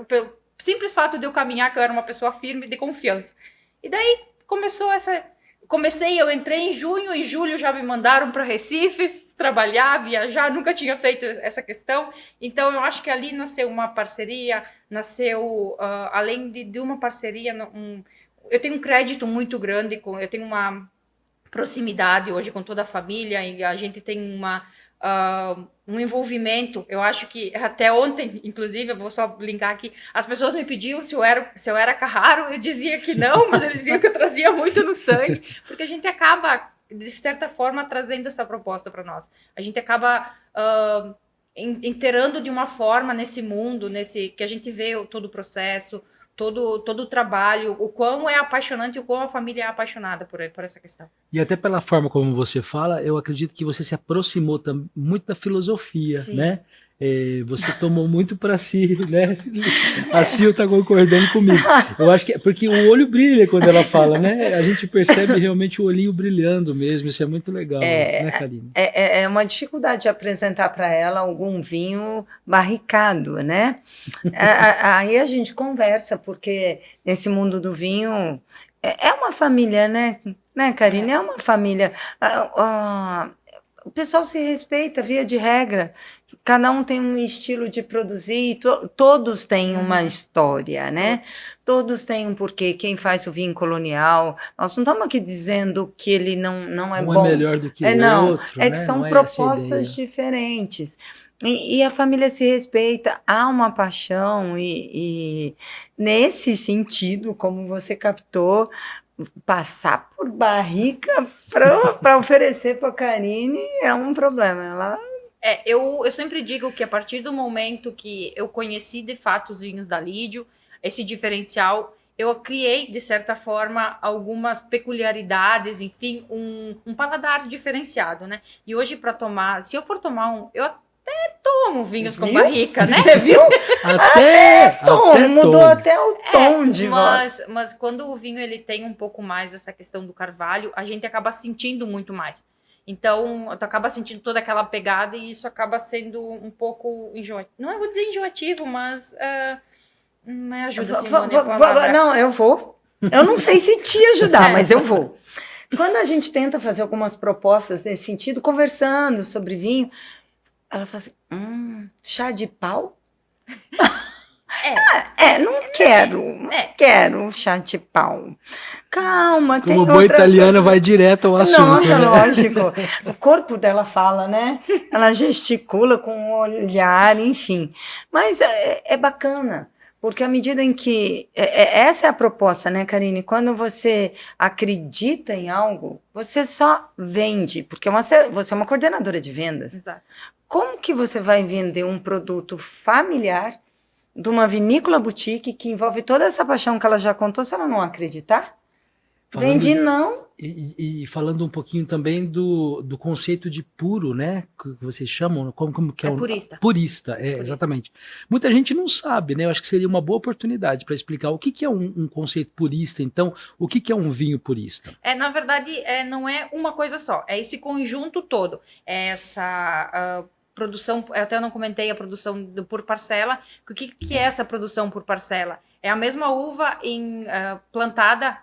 pelo simples fato de eu caminhar, que eu era uma pessoa firme, de confiança. E daí eu entrei em junho, em julho já me mandaram para Recife trabalhar, viajar, nunca tinha feito essa questão. Então eu acho que ali nasceu uma parceria, além de uma parceria, eu tenho um crédito muito grande, eu tenho uma proximidade hoje com toda a família, e a gente tem um envolvimento. Eu acho que até ontem, inclusive, eu vou só linkar aqui, as pessoas me pediam se eu era Carraro, eu dizia que não, mas eles diziam que eu trazia muito no sangue, porque a gente acaba, de certa forma, trazendo essa proposta para nós. A gente acaba inteirando de uma forma nesse mundo, que a gente vê todo o processo, todo o trabalho, o quão é apaixonante e o quão a família é apaixonada por essa questão. E até pela forma como você fala, eu acredito que você se aproximou muito da filosofia, Sim. né? Você tomou muito para si, né? A Sil está concordando comigo. Eu acho que é porque o olho brilha quando ela fala, né? A gente percebe realmente o olhinho brilhando mesmo, isso é muito legal, né, Karine? É uma dificuldade de apresentar para ela algum vinho barricado, né? Aí a gente conversa, porque nesse mundo do vinho é uma família, né, Karine? É uma família. O pessoal se respeita, via de regra. Cada um tem um estilo de produzir, todos têm uma história, né? Todos têm um porquê. Quem faz o vinho colonial, nós não estamos aqui dizendo que ele não é bom. Um é melhor do que o outro, é que são propostas diferentes. E a família se respeita, há uma paixão, e nesse sentido, como você captou, passar por barrica para oferecer para a Karine é um problema. Eu sempre digo que a partir do momento que eu conheci de fato os vinhos da Lídio, esse diferencial, eu criei, de certa forma, algumas peculiaridades, enfim, um paladar diferenciado, né? E hoje, para tomar, se eu for tomar eu até tomo vinhos com barrica, né? Você viu? Até mudou até o tom de voz. Mas quando o vinho ele tem um pouco mais essa questão do carvalho, a gente acaba sentindo muito mais. Então, tu acaba sentindo toda aquela pegada e isso acaba sendo um pouco enjoativo. Não vou dizer enjoativo, mas me ajuda, Simone, a palavra. Não, eu vou. Eu não sei se te ajudar, mas eu vou. Quando a gente tenta fazer algumas propostas nesse sentido, conversando sobre vinho, ela fala assim, chá de pau? Não quero chá de pau. Calma, tem Como boa outras italiana coisas. vai direto ao assunto. Nossa, né? lógico. O corpo dela fala, né? Ela gesticula com o olhar, enfim. Mas é bacana, porque à medida em que... essa é a proposta, né, Karine? Quando você acredita em algo, você só vende, porque você é uma coordenadora de vendas. Exato. Como que você vai vender um produto familiar de uma vinícola boutique que envolve toda essa paixão que ela já contou, se ela não acreditar? Vende não. E falando um pouquinho também do conceito de puro, né? Que vocês chamam, como que é o Purista. Purista, exatamente. Muita gente não sabe, né? Eu acho que seria uma boa oportunidade para explicar o que é um conceito purista, então, o que é um vinho purista? Na verdade, não é uma coisa só, é esse conjunto todo. É essa produção, eu até não comentei a produção por parcela. O que é essa produção por parcela? É a mesma uva plantada,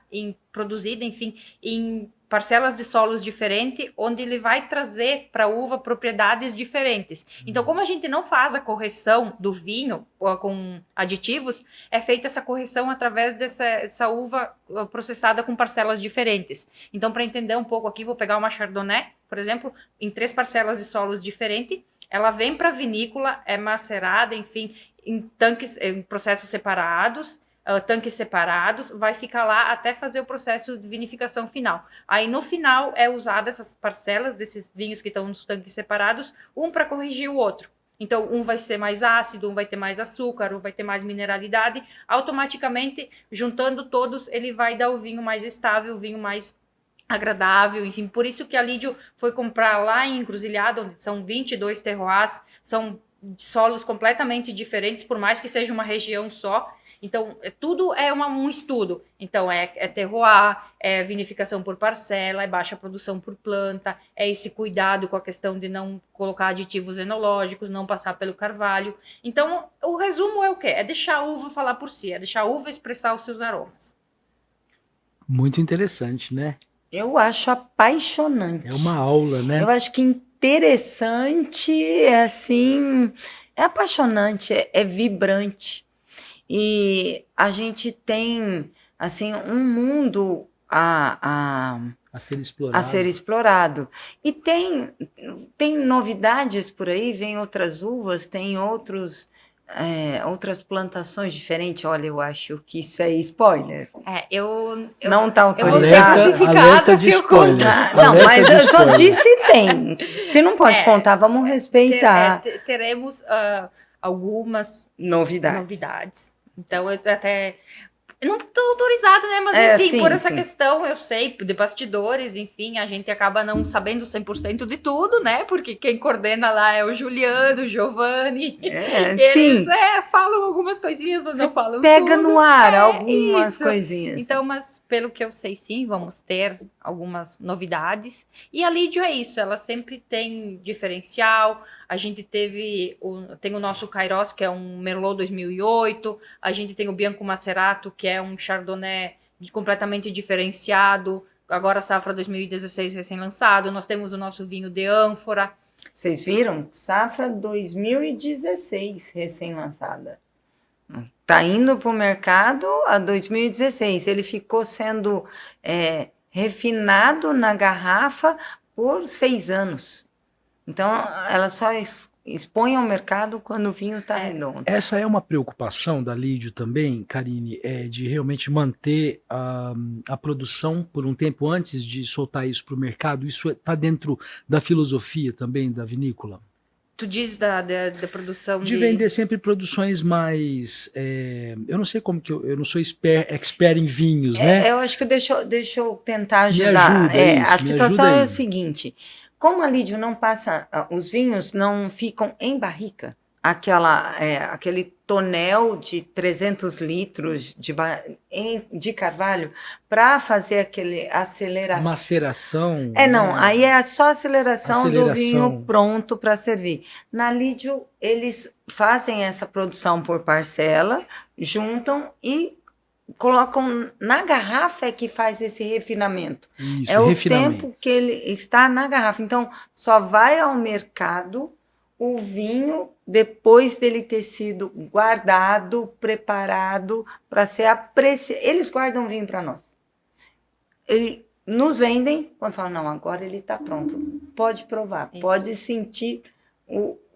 produzida, enfim, em parcelas de solos diferentes, onde ele vai trazer para a uva propriedades diferentes. Então, como a gente não faz a correção do vinho com aditivos, é feita essa correção através dessa uva processada com parcelas diferentes. Então, para entender um pouco aqui, vou pegar uma Chardonnay, por exemplo, em 3 parcelas de solos diferentes, ela vem para a vinícola, é macerada, enfim, em tanques, em processos separados, tanques separados, vai ficar lá até fazer o processo de vinificação final. Aí no final é usada essas parcelas desses vinhos que estão nos tanques separados, um para corrigir o outro. Então um vai ser mais ácido, um vai ter mais açúcar, um vai ter mais mineralidade. Automaticamente, juntando todos, ele vai dar o vinho mais estável, o vinho mais agradável, enfim. Por isso que a Lídio foi comprar lá em Encruzilhada, onde são 22 terroirs, são solos completamente diferentes, por mais que seja uma região só. Então, tudo é um estudo. Então, é terroir, é vinificação por parcela, é baixa produção por planta, é esse cuidado com a questão de não colocar aditivos enológicos, não passar pelo carvalho. Então, o resumo é o quê? É deixar a uva falar por si, é deixar a uva expressar os seus aromas. Muito interessante, né? Eu acho apaixonante. É uma aula, né? Eu acho que interessante, assim, é apaixonante, é vibrante. E a gente tem, assim, um mundo a ser explorado. E tem novidades por aí, vem outras uvas, tem outras plantações diferentes. Olha, eu acho que isso é spoiler. Eu não está eu vou ser autorizado. crucificada se eu contar. Não, mas eu só disse tem. Se não pode contar, vamos respeitar. Teremos algumas novidades. Então, eu até... Eu não estou autorizada, né? Mas, enfim, sim, por essa sim. questão, eu sei, de bastidores, enfim, a gente acaba não sabendo 100% de tudo, né? Porque quem coordena lá é o Juliano, o Giovanni. Eles falam algumas coisinhas, mas não falam pega tudo. No ar algumas coisinhas. Então, mas pelo que eu sei, sim, vamos ter algumas novidades. E a Lídio é isso, ela sempre tem diferencial. A gente tem o nosso Kairos, que é um Merlot 2008. A gente tem o Bianco Macerato, que é um Chardonnay completamente diferenciado. Agora, safra 2016 recém-lançado. Nós temos o nosso vinho de ânfora. Vocês viram? Safra 2016 recém-lançada. Está indo para o mercado a 2016. Ele ficou sendo refinado na garrafa por 6 anos. Então, ela só expõe ao mercado quando o vinho está redondo. Essa é uma preocupação da Lídio também, Karine, de realmente manter a produção por um tempo antes de soltar isso para o mercado? Isso está dentro da filosofia também da vinícola? Tu diz da produção de vender sempre produções mais... eu não sei como que eu não sou expert em vinhos, né? Eu acho que deixa eu tentar ajudar. A situação é o seguinte... Como a Lídio não passa, os vinhos não ficam em barrica, aquele tonel de 300 litros de carvalho para fazer aquele aceleração. Maceração. Aí é só aceleração do vinho pronto para servir. Na Lídio, eles fazem essa produção por parcela, juntam e colocam na garrafa que faz esse refinamento. Isso, o tempo que ele está na garrafa. Então, só vai ao mercado o vinho depois dele ter sido guardado, preparado para ser apreciado. Eles guardam vinho para nós. Eles nos vendem quando falam, não, agora ele está pronto. Pode provar, Isso. pode sentir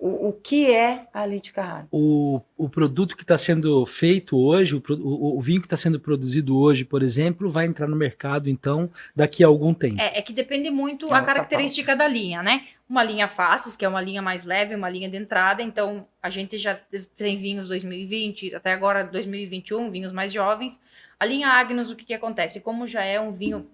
o que é a Lídio Carraro. O produto que está sendo feito hoje, o vinho que está sendo produzido hoje, por exemplo, vai entrar no mercado, então, daqui a algum tempo. É que depende muito É a outra característica da linha, né? Uma linha Faces, que é uma linha mais leve, uma linha de entrada, então a gente já tem vinhos 2020, até agora 2021, vinhos mais jovens. A linha Agnus, o que acontece? Como já é um vinho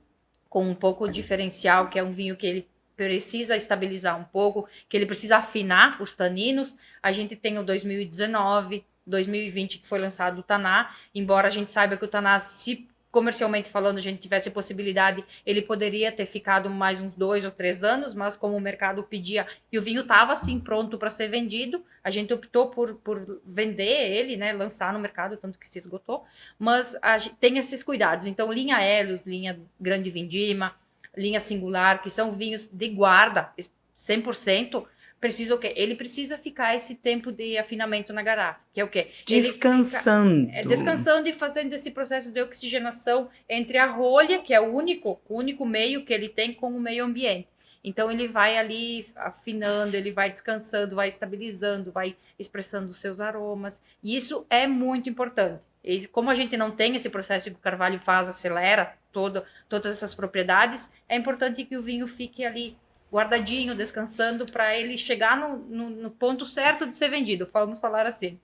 com um pouco diferencial, que é um vinho que ele precisa estabilizar um pouco, que ele precisa afinar os taninos, a gente tem o 2019, 2020 que foi lançado o Taná, embora a gente saiba que o Taná, se comercialmente falando, a gente tivesse possibilidade, ele poderia ter ficado mais uns 2 ou 3 anos, mas como o mercado pedia, e o vinho estava assim pronto para ser vendido, a gente optou por vender ele, né, lançar no mercado, tanto que se esgotou, mas a gente tem esses cuidados. Então, linha Elos, linha Grande Vindima, linha Singular, que são vinhos de guarda, 100%, precisa o quê? Ele precisa ficar esse tempo de afinamento na garrafa, que é o quê? Descansando. Descansando e fazendo esse processo de oxigenação entre a rolha, que é o único meio que ele tem com o meio ambiente. Então ele vai ali afinando, ele vai descansando, vai estabilizando, vai expressando os seus aromas. E isso é muito importante. E como a gente não tem esse processo que o carvalho faz, acelera todas essas propriedades, é importante que o vinho fique ali guardadinho, descansando, para ele chegar no ponto certo de ser vendido. Vamos falar assim.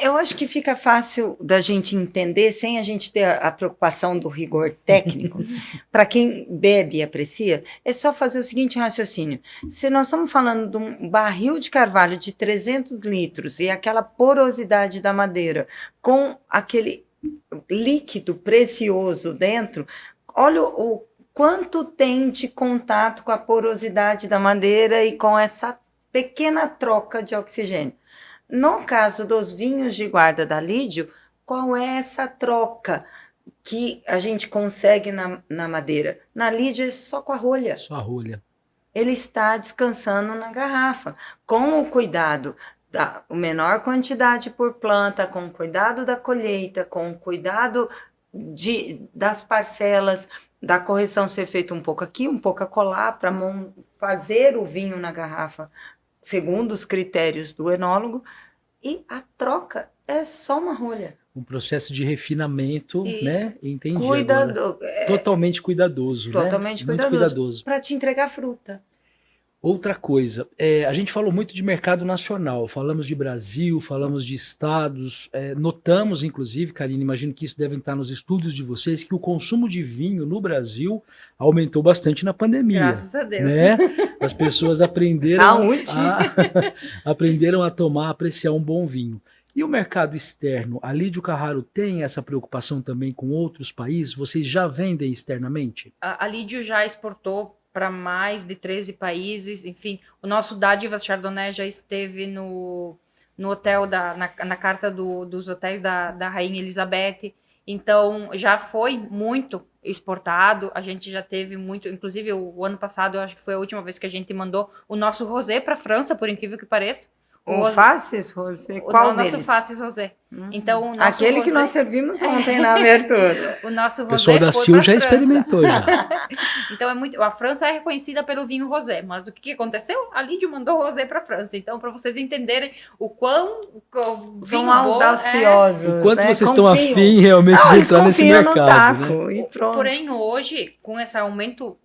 Eu acho que fica fácil da gente entender sem a gente ter a preocupação do rigor técnico. Para quem bebe e aprecia, é só fazer o seguinte raciocínio. Se nós estamos falando de um barril de carvalho de 300 litros e aquela porosidade da madeira com aquele líquido precioso dentro, olha o quanto tem de contato com a porosidade da madeira e com essa pequena troca de oxigênio. No caso dos vinhos de guarda da Lídio, qual é essa troca que a gente consegue na madeira? Na Lídio é só com a rolha. Só a rolha. Ele está descansando na garrafa, com o cuidado da menor quantidade por planta, com o cuidado da colheita, com o cuidado das parcelas, da correção ser feita um pouco aqui, um pouco acolá, para fazer o vinho na garrafa segundo os critérios do enólogo, e a troca é só uma rolha. Um processo de refinamento, Isso. né? Entendi agora. Totalmente cuidadoso, Totalmente né? Muito cuidadoso. para te entregar fruta. Outra coisa, a gente falou muito de mercado nacional, falamos de Brasil, falamos de estados, notamos, inclusive, Karine, imagino que isso deve estar nos estudos de vocês, que o consumo de vinho no Brasil aumentou bastante na pandemia. Graças a Deus. Né? As pessoas aprenderam a tomar, apreciar um bom vinho. E o mercado externo, a Lídio Carraro tem essa preocupação também com outros países? Vocês já vendem externamente? A Lídio já exportou para mais de 13 países, enfim, o nosso Dádivas Chardonnay já esteve no hotel, na carta dos hotéis da Rainha Elizabeth, então já foi muito exportado, a gente já teve muito, inclusive o ano passado, eu acho que foi a última vez que a gente mandou o nosso rosé para a França, por incrível que pareça. O Faces Rosé, qual deles? O nosso Faces Rosé. Então, aquele rosé... que nós servimos ontem na abertura. O nosso rosé. O pessoal da Sil já experimentou já. Então a França é reconhecida pelo vinho rosé, mas o que aconteceu? A Lídio mandou rosé para a França. Então, para vocês entenderem o quão são audaciosos. O quanto vocês estão afim realmente de entrar nesse mercado. Taco, né? E pronto. Porém, hoje, com esse aumento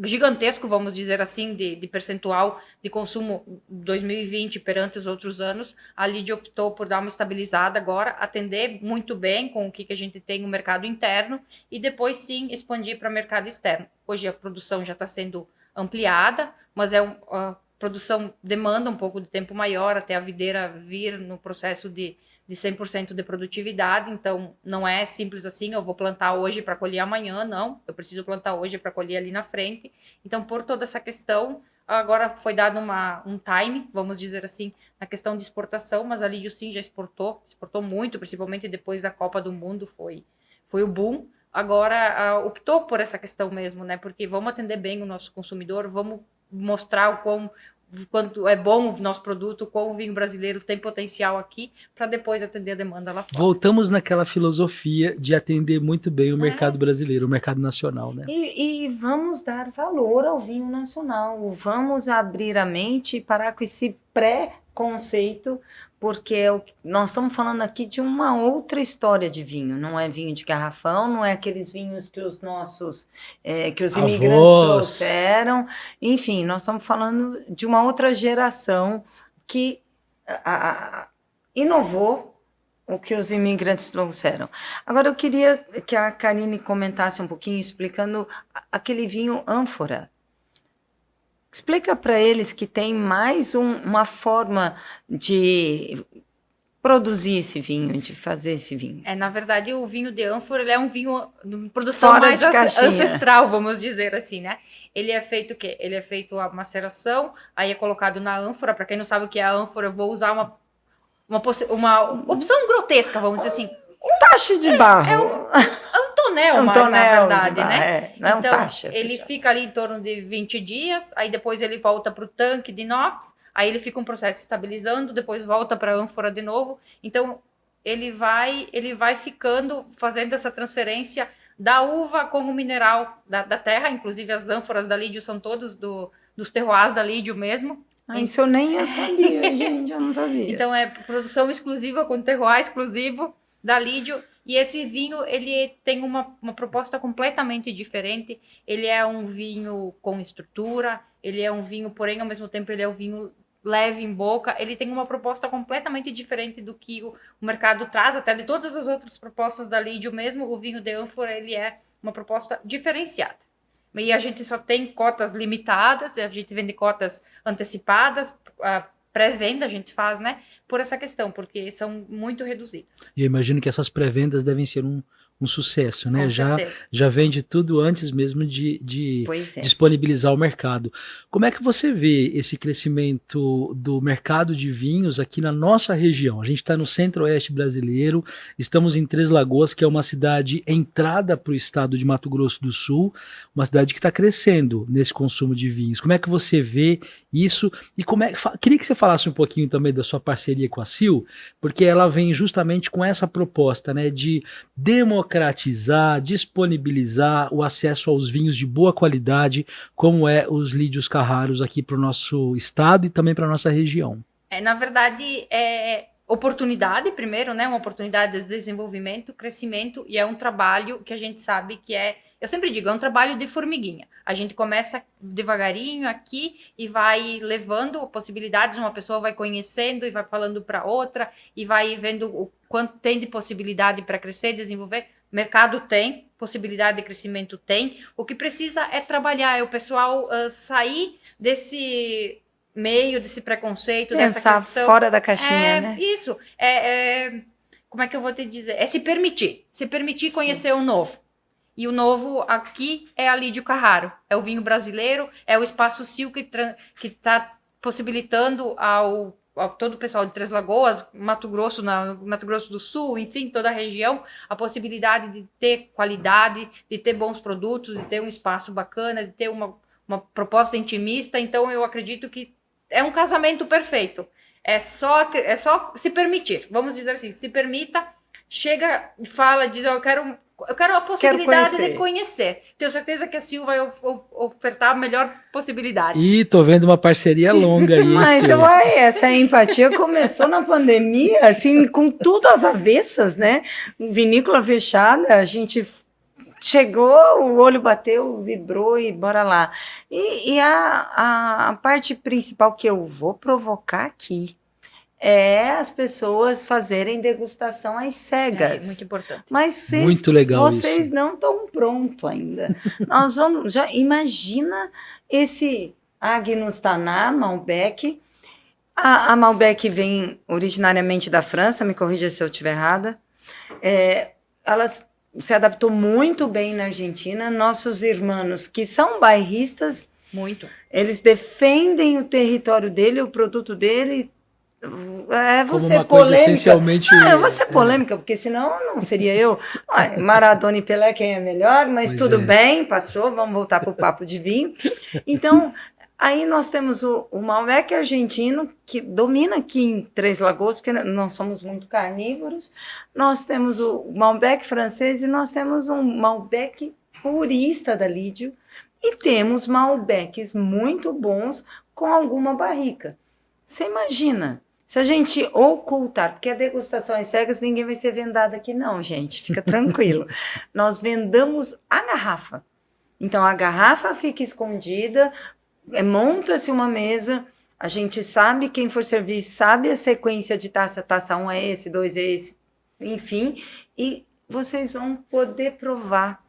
gigantesco, vamos dizer assim, de percentual de consumo 2020 perante os outros anos, a Lídio optou por dar uma estabilizada agora, atender muito bem com o que a gente tem no mercado interno e depois sim expandir para o mercado externo. Hoje a produção já está sendo ampliada, mas a produção demanda um pouco de tempo maior até a videira vir no processo de 100% de produtividade, então não é simples assim, eu vou plantar hoje para colher amanhã, não, eu preciso plantar hoje para colher ali na frente. Então, por toda essa questão, agora foi dado um time, vamos dizer assim, na questão de exportação, mas a Lídio sim já exportou muito, principalmente depois da Copa do Mundo, foi o boom. Agora optou por essa questão mesmo, né, porque vamos atender bem o nosso consumidor, vamos mostrar quanto é bom o nosso produto, qual o vinho brasileiro tem potencial aqui, para depois atender a demanda lá fora. Voltamos naquela filosofia de atender muito bem o mercado brasileiro, o mercado nacional, né? E vamos dar valor ao vinho nacional, vamos abrir a mente e parar com esse pré-conceito, porque nós estamos falando aqui de uma outra história de vinho, não é vinho de garrafão, não é aqueles vinhos que os nossos, que os imigrantes trouxeram, enfim, nós estamos falando de uma outra geração que inovou o que os imigrantes trouxeram. Agora eu queria que a Karine comentasse um pouquinho, explicando aquele vinho ânfora. Explica para eles que tem mais uma forma de produzir esse vinho, de fazer esse vinho. Na verdade, o vinho de ânfora ele é um vinho de produção Fora mais de caixinha. ancestral, vamos dizer assim, né? Ele é feito o quê? Ele é feito a maceração, aí é colocado na ânfora. Para quem não sabe o que é a ânfora, eu vou usar uma opção grotesca, vamos dizer assim. Um tacho de barro. Um tonel, Um tonel na verdade, de barro, né? não é um Então, tacho, ele fechado. fica ali em torno de 20 dias, aí depois ele volta para o tanque de inox, aí ele fica um processo estabilizando, depois volta para a ânfora de novo. Então, ele vai ficando, fazendo essa transferência da uva como mineral da terra, inclusive as ânforas da Lídio são todos dos terroirs da Lídio mesmo. Isso eu nem sabia, gente, eu não sabia. Então, é produção exclusiva com terroir exclusivo da Lídio. E esse vinho, ele tem uma proposta completamente diferente. Ele é um vinho com estrutura, ele é um vinho, porém, ao mesmo tempo, ele é um vinho leve em boca. Ele tem uma proposta completamente diferente do que o mercado traz, até de todas as outras propostas da Lídio mesmo. O vinho de ânfora, ele é uma proposta diferenciada. E a gente só tem cotas limitadas, a gente vende cotas antecipadas, pré-venda a gente faz, né? Por essa questão, porque são muito reduzidas. E eu imagino que essas pré-vendas devem ser um sucesso, né? Com certeza. Já vende tudo antes mesmo de disponibilizar o mercado. Como é que você vê esse crescimento do mercado de vinhos aqui na nossa região? A gente está no centro-oeste brasileiro, estamos em Três Lagoas, que é uma cidade entrada para o estado de Mato Grosso do Sul, uma cidade que está crescendo nesse consumo de vinhos. Como é que você vê isso? E queria que você falasse um pouquinho também da sua parceria com a Sil, porque ela vem justamente com essa proposta, né, de democratizar, disponibilizar o acesso aos vinhos de boa qualidade, como os Lídios Carraros aqui para o nosso estado e também para a nossa região. Na verdade, é oportunidade primeiro, né? Uma oportunidade de desenvolvimento, crescimento, e é um trabalho que a gente sabe que eu sempre digo, é um trabalho de formiguinha. A gente começa devagarinho aqui e vai levando possibilidades, uma pessoa vai conhecendo e vai falando para outra e vai vendo o quanto tem de possibilidade para crescer, desenvolver. Mercado tem, possibilidade de crescimento tem. O que precisa é trabalhar, é o pessoal sair desse meio, desse preconceito, pensar dessa questão. Fora da caixinha, né? Isso. Como é que eu vou te dizer? É se permitir conhecer o novo. E o novo aqui é a Lídio Carraro, é o vinho brasileiro, é o Espaço Sil que está possibilitando a todo o pessoal de Três Lagoas, Mato Grosso do Sul, enfim, toda a região, a possibilidade de ter qualidade, de ter bons produtos, de ter um espaço bacana, de ter uma proposta intimista. Então, eu acredito que é um casamento perfeito. É só se permitir, vamos dizer assim, se permita, chega e fala, diz, eu quero a possibilidade de conhecer. Tenho certeza que a Sil vai ofertar a melhor possibilidade. E tô vendo uma parceria longa aí. Mas essa empatia começou na pandemia, assim, com tudo às avessas, né? Vinícola fechada, a gente chegou, o olho bateu, vibrou e bora lá. E a parte principal que eu vou provocar aqui é as pessoas fazerem degustação às cegas. É muito importante. Mas muito legal vocês isso. não estão prontos ainda. Nós vamos, já imagina esse Agnus Taná, Malbec. A Malbec vem originariamente da França, me corrija se eu estiver errada. Ela se adaptou muito bem na Argentina. Nossos irmãos, que são bairristas, eles defendem o território dele, o produto dele. Como uma coisa essencialmente... eu vou ser polêmica, porque senão não seria eu. Maradona e Pelé, quem é melhor? Mas tudo bem, passou, vamos voltar para o papo de vinho. Então, Aí nós temos o Malbec argentino, que domina aqui em Três Lagoas, porque nós somos muito carnívoros. Nós temos o Malbec francês e nós temos um Malbec purista da Lídio. E temos Malbecs muito bons com alguma barrica. Você imagina, se a gente ocultar, porque a degustação às cegas ninguém vai ser vendada aqui não, gente, fica tranquilo. Nós vendamos a garrafa. Então a garrafa fica escondida, monta-se uma mesa, a gente sabe, quem for servir sabe a sequência de taça 1 é esse, 2 é esse, enfim, e vocês vão poder provar.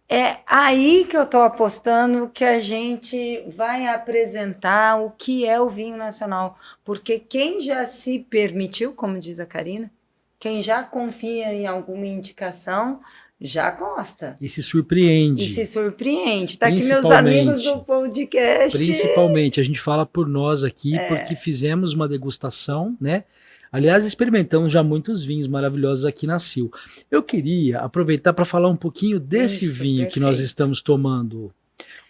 É aí que eu estou apostando que a gente vai apresentar o que é o vinho nacional, porque quem já se permitiu, como diz a Karina, quem já confia em alguma indicação, já gosta. E se surpreende. E se surpreende. Tá aqui meus amigos do podcast. Principalmente, a gente fala por nós aqui, porque fizemos uma degustação, né? Aliás, experimentamos já muitos vinhos maravilhosos aqui na Sil. Eu queria aproveitar para falar um pouquinho desse vinho que nós estamos tomando.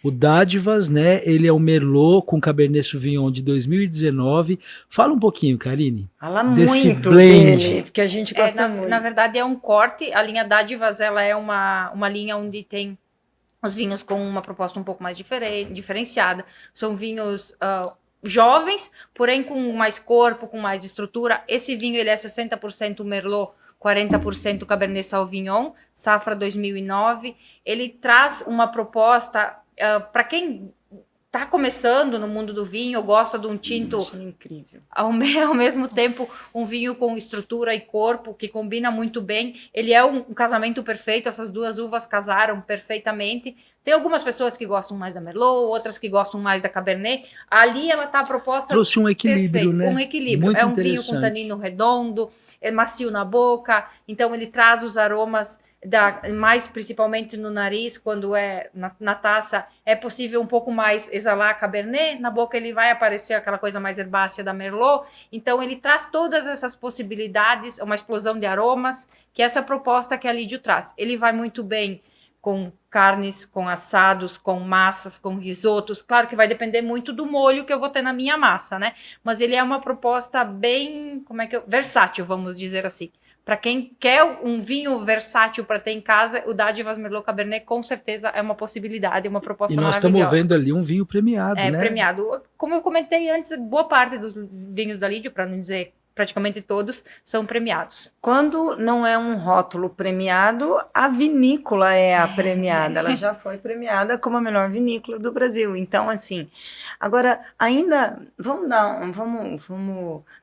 O Dádivas, né? Ele é o Merlot com Cabernet Sauvignon de 2019. Fala um pouquinho, Karine. Fala desse muito blend. dele, porque a gente gosta muito. Na verdade, é um corte. A linha Dádivas, ela é uma linha onde tem os vinhos com uma proposta um pouco mais diferenciada. São vinhos jovens, porém com mais corpo, com mais estrutura. Esse vinho ele é 60% Merlot, 40% Cabernet Sauvignon, safra 2009. Ele traz uma proposta para quem está começando no mundo do vinho, gosta de um tinto incrível. Ao mesmo tempo, um vinho com estrutura e corpo que combina muito bem. Ele é um casamento perfeito, essas duas uvas casaram perfeitamente. Tem algumas pessoas que gostam mais da Merlot, outras que gostam mais da Cabernet. Ali ela está proposta trouxe um equilíbrio, perfeito, né? Um equilíbrio. Muito é um vinho com tanino redondo, é macio na boca, então ele traz os aromas mais principalmente no nariz, quando é na taça, é possível um pouco mais exalar Cabernet, na boca ele vai aparecer aquela coisa mais herbácea da Merlot, então ele traz todas essas possibilidades, uma explosão de aromas, que é essa proposta que a Lídio traz. Ele vai muito bem com carnes, com assados, com massas, com risotos. Claro que vai depender muito do molho que eu vou ter na minha massa, né? Mas ele é uma proposta bem, versátil, vamos dizer assim. Para quem quer um vinho versátil para ter em casa, o Dádivas Merlot Cabernet com certeza é uma possibilidade, uma proposta maravilhosa. E nós estamos vendo ali um vinho premiado, né? Premiado. Como eu comentei antes, boa parte dos vinhos da Lídio, para não dizer praticamente todos, são premiados. Quando não é um rótulo premiado, a vinícola é a premiada. Ela já foi premiada como a melhor vinícola do Brasil. Então, assim, agora, ainda, vamos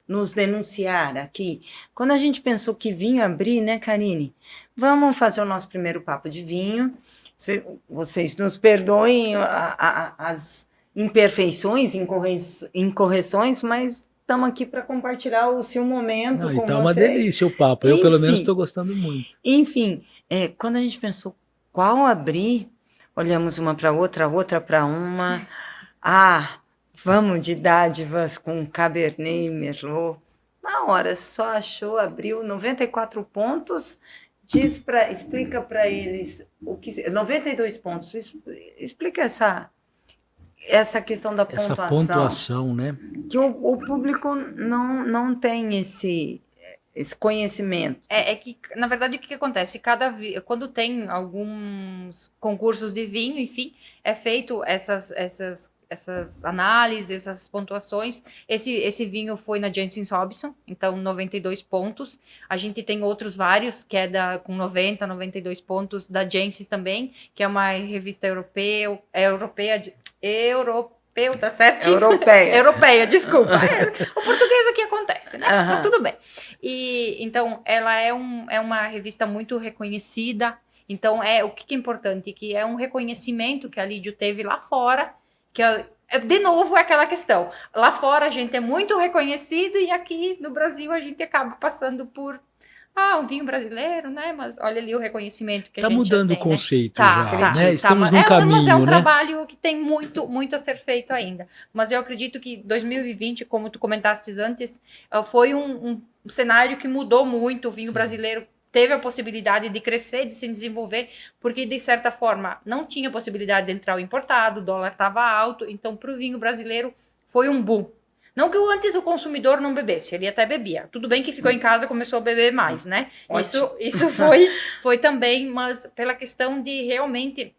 nos denunciar aqui. Quando a gente pensou que vinho abrir, né, Karine? Vamos fazer o nosso primeiro papo de vinho. Vocês nos perdoem as imperfeições, incorreções, mas estamos aqui para compartilhar o seu momento com então vocês. É uma delícia o papo. Eu, pelo menos, estou gostando muito. Enfim, quando a gente pensou qual abrir, olhamos uma para outra para uma. Vamos de Dádivas com Cabernet e Merlot. Na hora, só achou, abriu 94 pontos. Explica para eles o que... 92 pontos. Explica essa questão da pontuação. Essa pontuação, né? Que o público não tem esse conhecimento. É que, na verdade, o que acontece? Quando tem alguns concursos de vinho, enfim, é feito essas análises, essas pontuações. Esse vinho foi na Janssen Robinson, então 92 pontos. A gente tem outros vários, que é com 90, 92 pontos, da Janssen também, que é uma revista europeia, tá certo? Europeia, desculpa. O português aqui acontece, né? Mas tudo bem. E então ela é uma revista muito reconhecida. Então o que é importante, que é um reconhecimento que a Lídio teve lá fora, que de novo é aquela questão. Lá fora a gente é muito reconhecido e aqui no Brasil a gente acaba passando por um vinho brasileiro, né? Mas olha ali o reconhecimento que a gente mudando já tem, o conceito né? já, né? Estamos no caminho, mas é um né? trabalho que tem muito, muito a ser feito ainda. Mas eu acredito que 2020, como tu comentaste antes, foi um cenário que mudou muito. O vinho brasileiro teve a possibilidade de crescer, de se desenvolver, porque de certa forma não tinha possibilidade de entrar o importado, o dólar estava alto, então para o vinho brasileiro foi um boom. Não que antes o consumidor não bebesse, ele até bebia. Tudo bem que ficou em casa e começou a beber mais, né? Isso foi também, mas pela questão de realmente...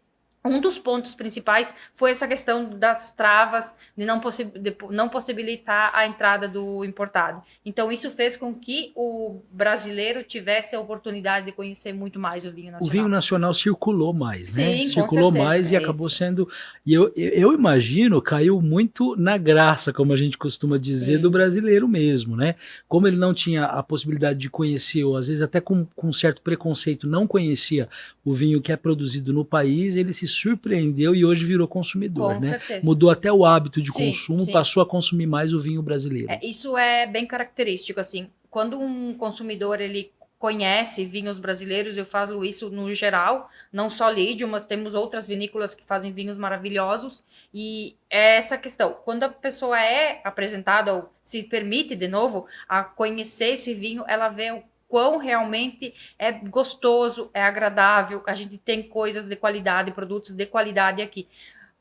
Um dos pontos principais foi essa questão das travas, de não possibilitar a entrada do importado. Então, isso fez com que o brasileiro tivesse a oportunidade de conhecer muito mais o vinho O nacional. vinho nacional circulou mais, né? Sim, Circulou com certeza, mais e acabou sendo... E eu imagino, caiu muito na graça, como a gente costuma dizer, Sim. do brasileiro mesmo, né? Como ele não tinha a possibilidade de conhecer, ou às vezes até com certo preconceito, não conhecia o vinho que é produzido no país, ele se surpreendeu e hoje virou consumidor, Com né? certeza. Mudou até o hábito de Sim, consumo, sim. passou a consumir mais o vinho brasileiro. Isso é bem característico, assim, quando um consumidor, ele conhece vinhos brasileiros, eu falo isso no geral, não só Lídio, mas temos outras vinícolas que fazem vinhos maravilhosos, e é essa questão, quando a pessoa é apresentada, ou se permite, de novo, a conhecer esse vinho, ela vê o quão realmente é gostoso, é agradável, a gente tem coisas de qualidade, produtos de qualidade aqui.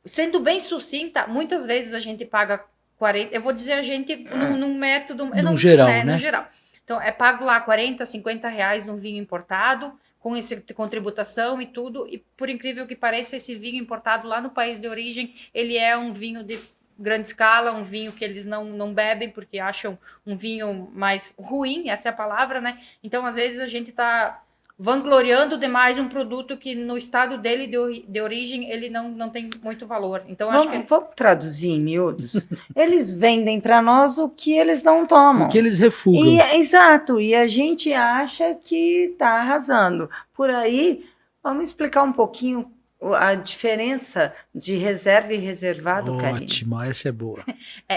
Sendo bem sucinta, muitas vezes a gente paga 40, eu vou dizer a gente num método... No geral, né? No geral. Então, pago lá 40, 50 reais num vinho importado, com tributação e tudo, e por incrível que pareça, esse vinho importado lá no país de origem, ele é um vinho de grande escala, um vinho que eles não bebem, porque acham um vinho mais ruim, essa é a palavra, né? Então, às vezes, a gente está vangloriando demais um produto que no estado dele de origem ele não tem muito valor. Então acho que Vamos traduzir em miúdos. Eles vendem para nós o que eles não tomam. O que eles refugam. Exato, e a gente acha que está arrasando. Por aí, vamos explicar um pouquinho a diferença de reserva e reservado, Karine. Ótimo, essa é boa.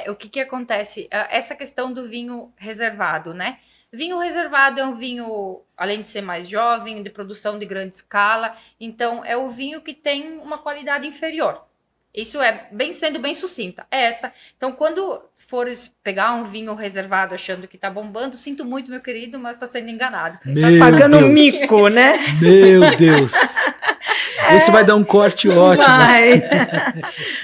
o que acontece? Essa questão do vinho reservado, né? Vinho reservado é um vinho, além de ser mais jovem, de produção de grande escala, então é o vinho que tem uma qualidade inferior. Isso sendo bem sucinta. É essa. Então, quando fores pegar um vinho reservado achando que tá bombando, sinto muito, meu querido, mas tá sendo enganado. Meu tá pagando Deus. mico, né? Meu Deus. Esse vai dar um corte ótimo. Vai.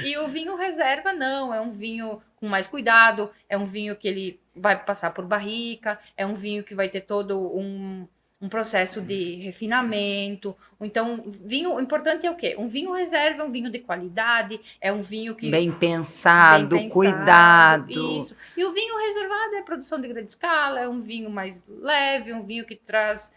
E o vinho reserva, não. É um vinho com mais cuidado, é um vinho que ele vai passar por barrica, é um vinho que vai ter todo um processo de refinamento. Então, vinho, o importante é o quê? Um vinho reserva é um vinho de qualidade, é um vinho que... Bem pensado, cuidado. Isso. E o vinho reservado é produção de grande escala, é um vinho mais leve, um vinho que traz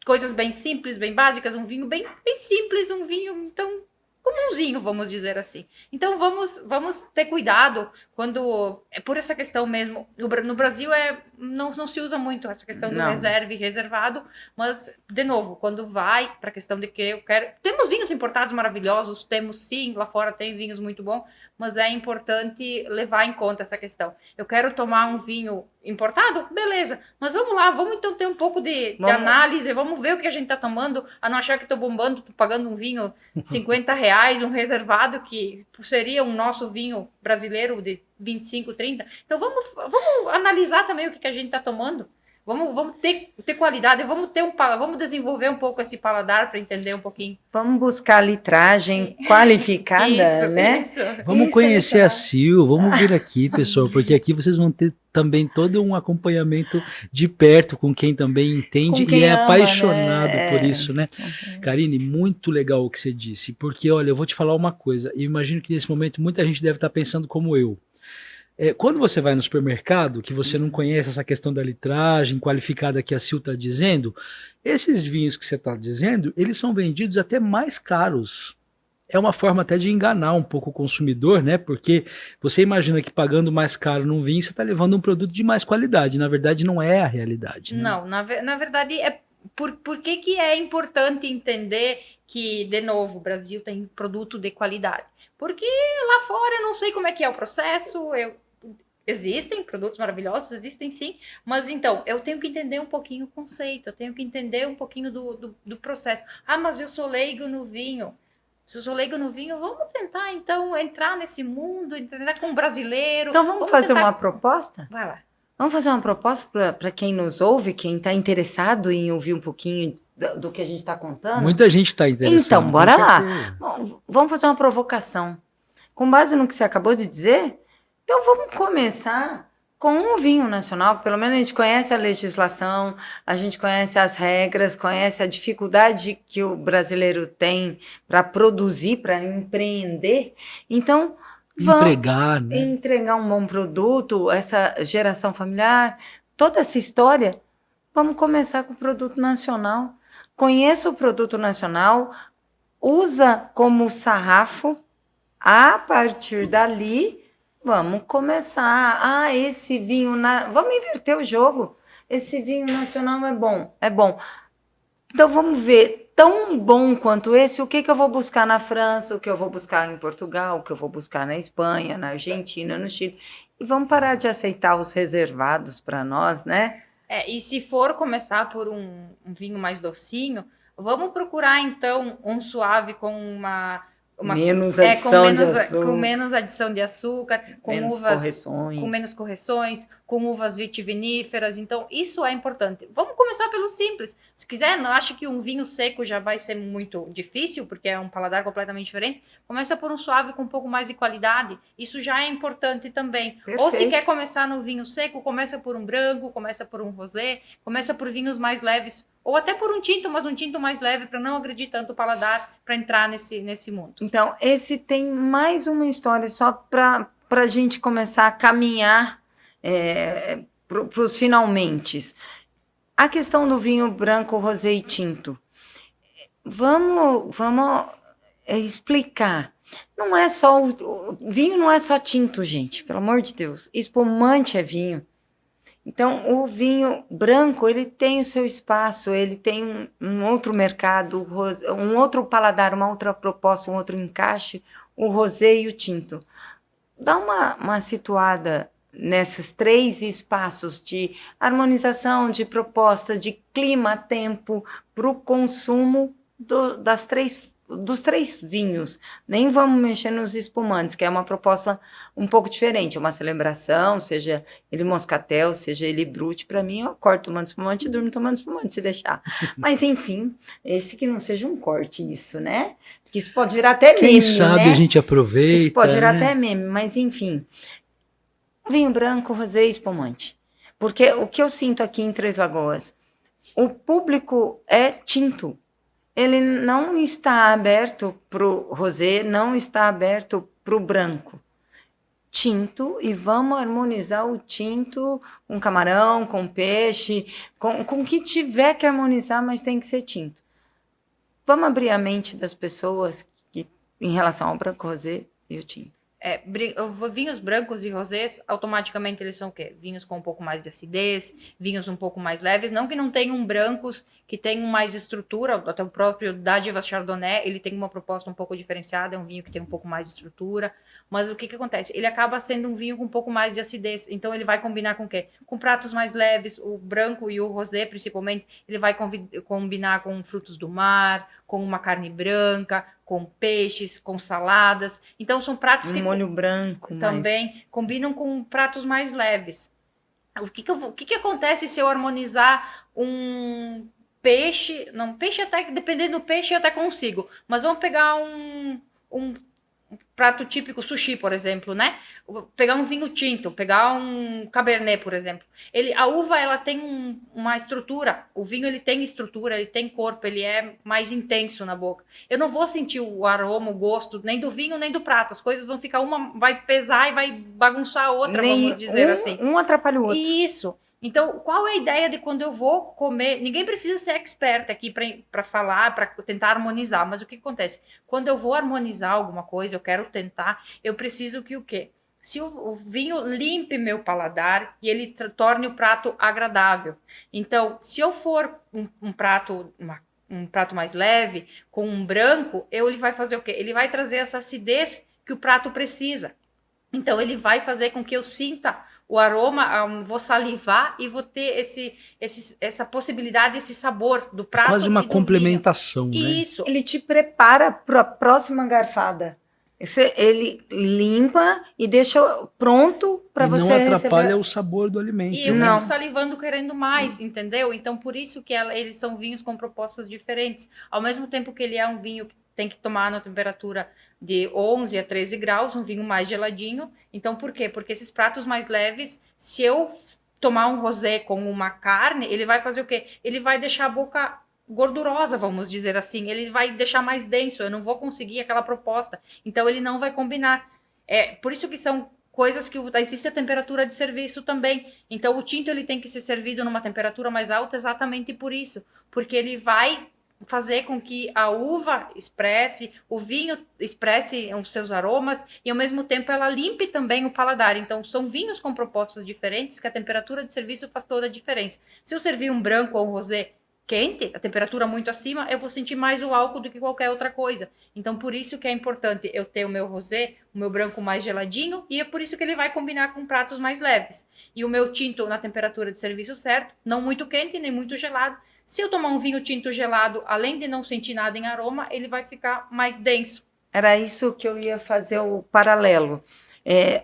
coisas bem simples, bem básicas, um vinho bem simples, um vinho, então... comumzinho, vamos dizer assim. Então, vamos ter cuidado quando... por essa questão mesmo. No Brasil, não se usa muito essa questão do reserva e reservado, mas, de novo, quando vai para a questão de que eu quero... Temos vinhos importados maravilhosos, temos sim, lá fora tem vinhos muito bons, mas é importante levar em conta essa questão. Eu quero tomar um vinho importado? Beleza, mas vamos lá, vamos então ter um pouco de análise, vamos ver o que a gente está tomando, a não achar que estou bombando, tô pagando um vinho 50 reais, um reservado, que seria um nosso vinho brasileiro de 25, 30. Então vamos analisar também o que a gente está tomando. Vamos ter qualidade, vamos desenvolver um pouco esse paladar para entender um pouquinho. Vamos buscar a litragem qualificada, né? Isso. Vamos conhecer a Sil, vamos vir aqui, pessoal, porque aqui vocês vão ter também todo um acompanhamento de perto com quem também entende e é apaixonado por isso, né? Karine, muito legal o que você disse, porque, olha, eu vou te falar uma coisa, eu imagino que nesse momento muita gente deve estar pensando como eu. Quando você vai no supermercado, que você não conhece essa questão da litragem qualificada que a Sil está dizendo, esses vinhos que você está dizendo, eles são vendidos até mais caros. É uma forma até de enganar um pouco o consumidor, né? Porque você imagina que pagando mais caro num vinho, você está levando um produto de mais qualidade. Na verdade, não é a realidade. Né? Não, na verdade, por que é importante entender que, de novo, o Brasil tem produto de qualidade? Porque lá fora eu não sei como é que é o processo, existem produtos maravilhosos, existem sim, mas então, eu tenho que entender um pouquinho o conceito, eu tenho que entender um pouquinho do processo. Ah, mas eu sou leigo no vinho. Se eu sou leigo no vinho, vamos tentar, então, entrar nesse mundo, entender com um brasileiro. Então, vamos fazer uma proposta? Vai lá. Vamos fazer uma proposta para quem nos ouve, quem está interessado em ouvir um pouquinho do que a gente está contando? Muita gente está interessada. Então, bora com lá. certeza. Bom, vamos fazer uma provocação. Com base no que você acabou de dizer, então vamos começar com um vinho nacional. Pelo menos a gente conhece a legislação, a gente conhece as regras, conhece a dificuldade que o brasileiro tem para produzir, para empreender. Então, vamos Entregar, né? entregar um bom produto, essa geração familiar, toda essa história. Vamos começar com o produto nacional. Conheça o produto nacional, usa como sarrafo. A partir dali, vamos começar. Ah, esse vinho... Vamos inverter o jogo. Esse vinho nacional é bom, é bom. Então, vamos ver, tão bom quanto esse, o que eu vou buscar na França, o que eu vou buscar em Portugal, o que eu vou buscar na Espanha, na Argentina, no Chile. E vamos parar de aceitar os reservados para nós, né? E se for começar por um vinho mais docinho, vamos procurar então um suave com menos adição de açúcar. Com menos adição de açúcar, com menos uvas correções. com menos correções, com uvas vitiviníferas. Então, isso é importante. Vamos começar pelo simples. Se quiser, não acho que um vinho seco já vai ser muito difícil, porque é um paladar completamente diferente. Começa por um suave com um pouco mais de qualidade. Isso já é importante também. Perfeito. Ou se quer começar no vinho seco, começa por um branco, começa por um rosé, começa por vinhos mais leves, ou até por um tinto, mas um tinto mais leve, para não agredir tanto o paladar, para entrar nesse mundo. Então, esse tem mais uma história só para a gente começar a caminhar para os finalmente. A questão do vinho branco, rosé e tinto. Vamos explicar. Não é só o vinho não é só tinto, gente, pelo amor de Deus. Espumante é vinho. Então, o vinho branco, ele tem o seu espaço, ele tem um outro mercado, um outro paladar, uma outra proposta, um outro encaixe, o rosé e o tinto. Dá uma situada nesses 3 espaços de harmonização, de proposta, de clima, tempo, para o consumo dos 3 vinhos. Nem vamos mexer nos espumantes, que é uma proposta um pouco diferente. É uma celebração, seja ele moscatel, seja ele brute. Para mim, eu acordo tomando espumante e durmo tomando espumante, se deixar. Mas, enfim, esse que não seja um corte, isso, né? Porque isso pode virar até meme, Quem sabe né? a gente aproveita. Isso pode virar né? até meme, mas, enfim. Vinho branco, rosé e espumante. Porque o que eu sinto aqui em Três Lagoas, o público é tinto. Ele não está aberto para o rosé, não está aberto para o branco. Tinto, e vamos harmonizar o tinto com camarão, com peixe, com o que tiver que harmonizar, mas tem que ser tinto. Vamos abrir a mente das pessoas em relação ao branco, rosé e o tinto. Vinhos brancos e rosés, automaticamente eles são o quê? Vinhos com um pouco mais de acidez, vinhos um pouco mais leves, não que não tenham brancos que tenham mais estrutura, até o próprio Dádivas Chardonnay, ele tem uma proposta um pouco diferenciada, é um vinho que tem um pouco mais de estrutura, mas o que acontece? Ele acaba sendo um vinho com um pouco mais de acidez, então ele vai combinar com o quê? Com pratos mais leves, o branco e o rosé principalmente, ele vai combinar com frutos do mar, com uma carne branca, com peixes, com saladas. Então, são pratos que molho branco também combinam com pratos mais leves. O que acontece se eu harmonizar um peixe? Não, peixe até, dependendo do peixe, eu até consigo. Mas vamos pegar um prato típico, sushi, por exemplo, né? Pegar um vinho tinto, pegar um cabernet, por exemplo. A uva, ela tem uma estrutura, o vinho, ele tem estrutura, ele tem corpo, ele é mais intenso na boca. Eu não vou sentir o aroma, o gosto, nem do vinho, nem do prato. As coisas vão ficar, uma vai pesar e vai bagunçar a outra, vamos dizer assim. Um atrapalha o outro. Isso. Então, qual é a ideia de quando eu vou comer? Ninguém precisa ser expert aqui para falar, para tentar harmonizar, mas o que acontece? Quando eu vou harmonizar alguma coisa, eu quero tentar, eu preciso que o quê? Se o vinho limpe meu paladar e ele torne o prato agradável. Então, se eu for um prato mais leve, com um branco, ele vai fazer o quê? Ele vai trazer essa acidez que o prato precisa. Então, ele vai fazer com que eu sinta o aroma, vou salivar e vou ter essa possibilidade, esse sabor do prato. Quase uma complementação, né? Isso. Ele te prepara para a próxima garfada. Ele limpa e deixa pronto para E você não atrapalha receber. o sabor do alimento. E eu né? Não. fico salivando querendo mais, entendeu? Então, por isso que eles são vinhos com propostas diferentes. Ao mesmo tempo que ele é um vinho que tem que tomar na temperatura de 11 a 13 graus, um vinho mais geladinho. Então, por quê? Porque esses pratos mais leves, se eu tomar um rosé com uma carne, ele vai fazer o quê? Ele vai deixar a boca gordurosa, vamos dizer assim. Ele vai deixar mais denso, eu não vou conseguir aquela proposta. Então, ele não vai combinar. Por isso que são coisas que existe a temperatura de serviço também. Então, o tinto ele tem que ser servido numa temperatura mais alta exatamente por isso. Porque ele vai fazer com que a uva expresse, o vinho expresse os seus aromas e, ao mesmo tempo, ela limpe também o paladar. Então, são vinhos com propostas diferentes que a temperatura de serviço faz toda a diferença. Se eu servir um branco ou um rosé quente, a temperatura muito acima, eu vou sentir mais o álcool do que qualquer outra coisa. Então, por isso que é importante eu ter o meu rosé, o meu branco mais geladinho, e é por isso que ele vai combinar com pratos mais leves. E o meu tinto na temperatura de serviço certo, não muito quente nem muito gelado. Se eu tomar um vinho tinto gelado, além de não sentir nada em aroma, ele vai ficar mais denso. Era isso que eu ia fazer o paralelo.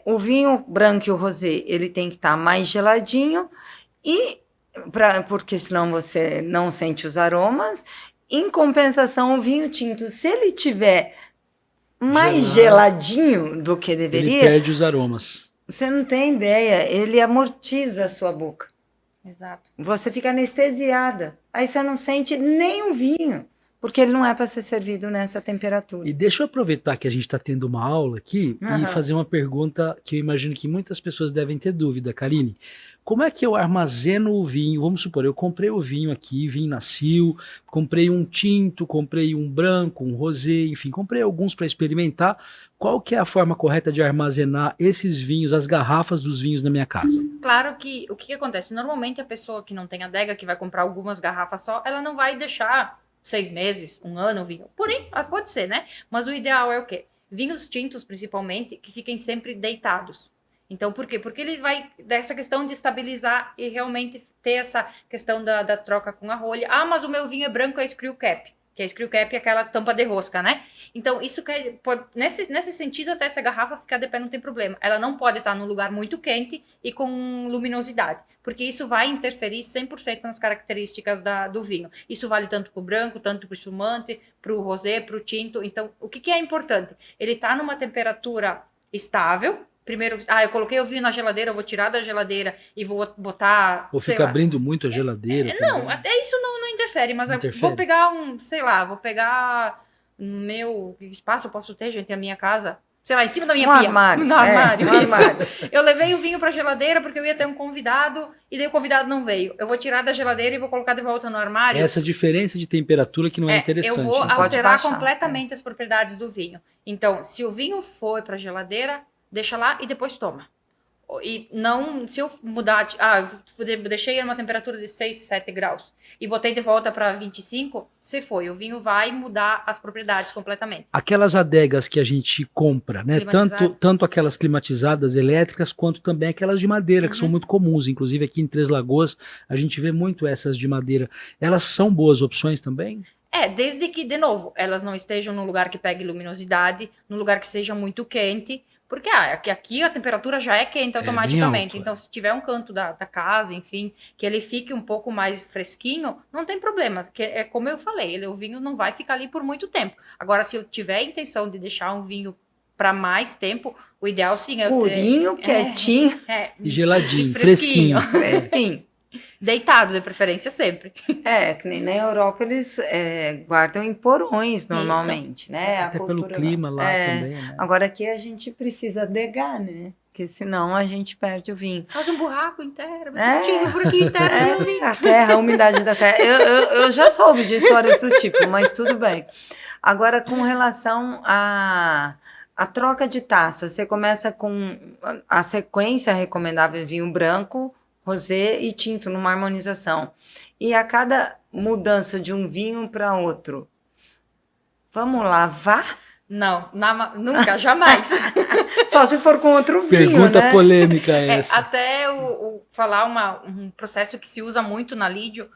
O vinho branco e o rosé, ele tem que estar mais geladinho porque senão você não sente os aromas. Em compensação, o vinho tinto, se ele tiver mais geladinho do que Ele deveria, perde os aromas. você não tem ideia, ele amortiza a sua boca. Exato. Você fica anestesiada. Aí você não sente nem o vinho, porque ele não é para ser servido nessa temperatura. E deixa eu aproveitar que a gente está tendo uma aula aqui e Aham. fazer uma pergunta que eu imagino que muitas pessoas devem ter dúvida, Karine. Como é que eu armazeno o vinho? Vamos supor, eu comprei o vinho aqui, vinho Nassil, comprei um tinto, comprei um branco, um rosé, enfim, comprei alguns para experimentar. Qual que é a forma correta de armazenar esses vinhos, as garrafas dos vinhos na minha casa? Claro que o que acontece? Normalmente a pessoa que não tem adega, que vai comprar algumas garrafas só, ela não vai deixar 6 meses, um ano o vinho. Porém, pode ser, né? Mas o ideal é o quê? Vinhos tintos, principalmente, que fiquem sempre deitados. Então, por quê? Porque ele vai dessa questão de estabilizar e realmente ter essa questão da troca com a rolha. Ah, mas o meu vinho é branco, é screw cap. Que a screw cap é aquela tampa de rosca, né? Então, isso nesse sentido, até essa garrafa ficar de pé não tem problema. Ela não pode estar num lugar muito quente e com luminosidade, porque isso vai interferir 100% nas características do vinho. Isso vale tanto para o branco, tanto para o espumante, para o rosé, para o tinto. Então, o que é importante? Ele está numa temperatura estável. Primeiro, eu coloquei o vinho na geladeira, eu vou tirar da geladeira e vou botar. Ou fica abrindo muito a geladeira? Não, até isso não interfere, mas Interfere. eu vou pegar vou pegar no meu que espaço eu posso ter, gente, a minha casa. Sei lá, em cima da minha pia. Armário. No armário, No isso. armário. Eu levei o vinho pra geladeira porque eu ia ter um convidado e daí o convidado não veio. Eu vou tirar da geladeira e vou colocar de volta no armário. Essa diferença de temperatura que não é interessante. Eu vou né? alterar baixar, completamente as propriedades do vinho. Então, se o vinho foi pra geladeira, deixa lá e depois toma. E não, se eu mudar, eu deixei numa temperatura de 6, 7 graus e botei de volta para 25, se foi, o vinho vai mudar as propriedades completamente. Aquelas adegas que a gente compra, né? Tanto aquelas climatizadas elétricas, quanto também aquelas de madeira, que são muito comuns. Inclusive aqui em Três Lagoas, a gente vê muito essas de madeira. Elas são boas opções também? Desde que, de novo, elas não estejam num lugar que pegue luminosidade, num lugar que seja muito quente. Porque aqui a temperatura já é quente automaticamente. Então, se tiver um canto da casa, enfim, que ele fique um pouco mais fresquinho, não tem problema. É como eu falei, o vinho não vai ficar ali por muito tempo. Agora, se eu tiver a intenção de deixar um vinho para mais tempo, o ideal sim é Escurinho, quietinho. E geladinho, e fresquinho. Fresquinho. Deitado, de preferência, sempre. Que nem na Europa eles guardam em porões normalmente, né? Até pelo clima lá também, né? Agora aqui a gente precisa adegar, né? Porque senão a gente perde o vinho. Faz um buraco inteiro, por aqui inteiro. A terra, a umidade da terra. Eu já soube de histórias do tipo, mas tudo bem. Agora, com relação a troca de taça, você começa com a sequência recomendável: vinho branco, rosé e tinto, numa harmonização. E a cada mudança de um vinho para outro, vamos lavar? Não, nunca, jamais. Só se for com outro vinho, Pergunta né? polêmica essa. Até falar um processo que se usa muito na Lídio,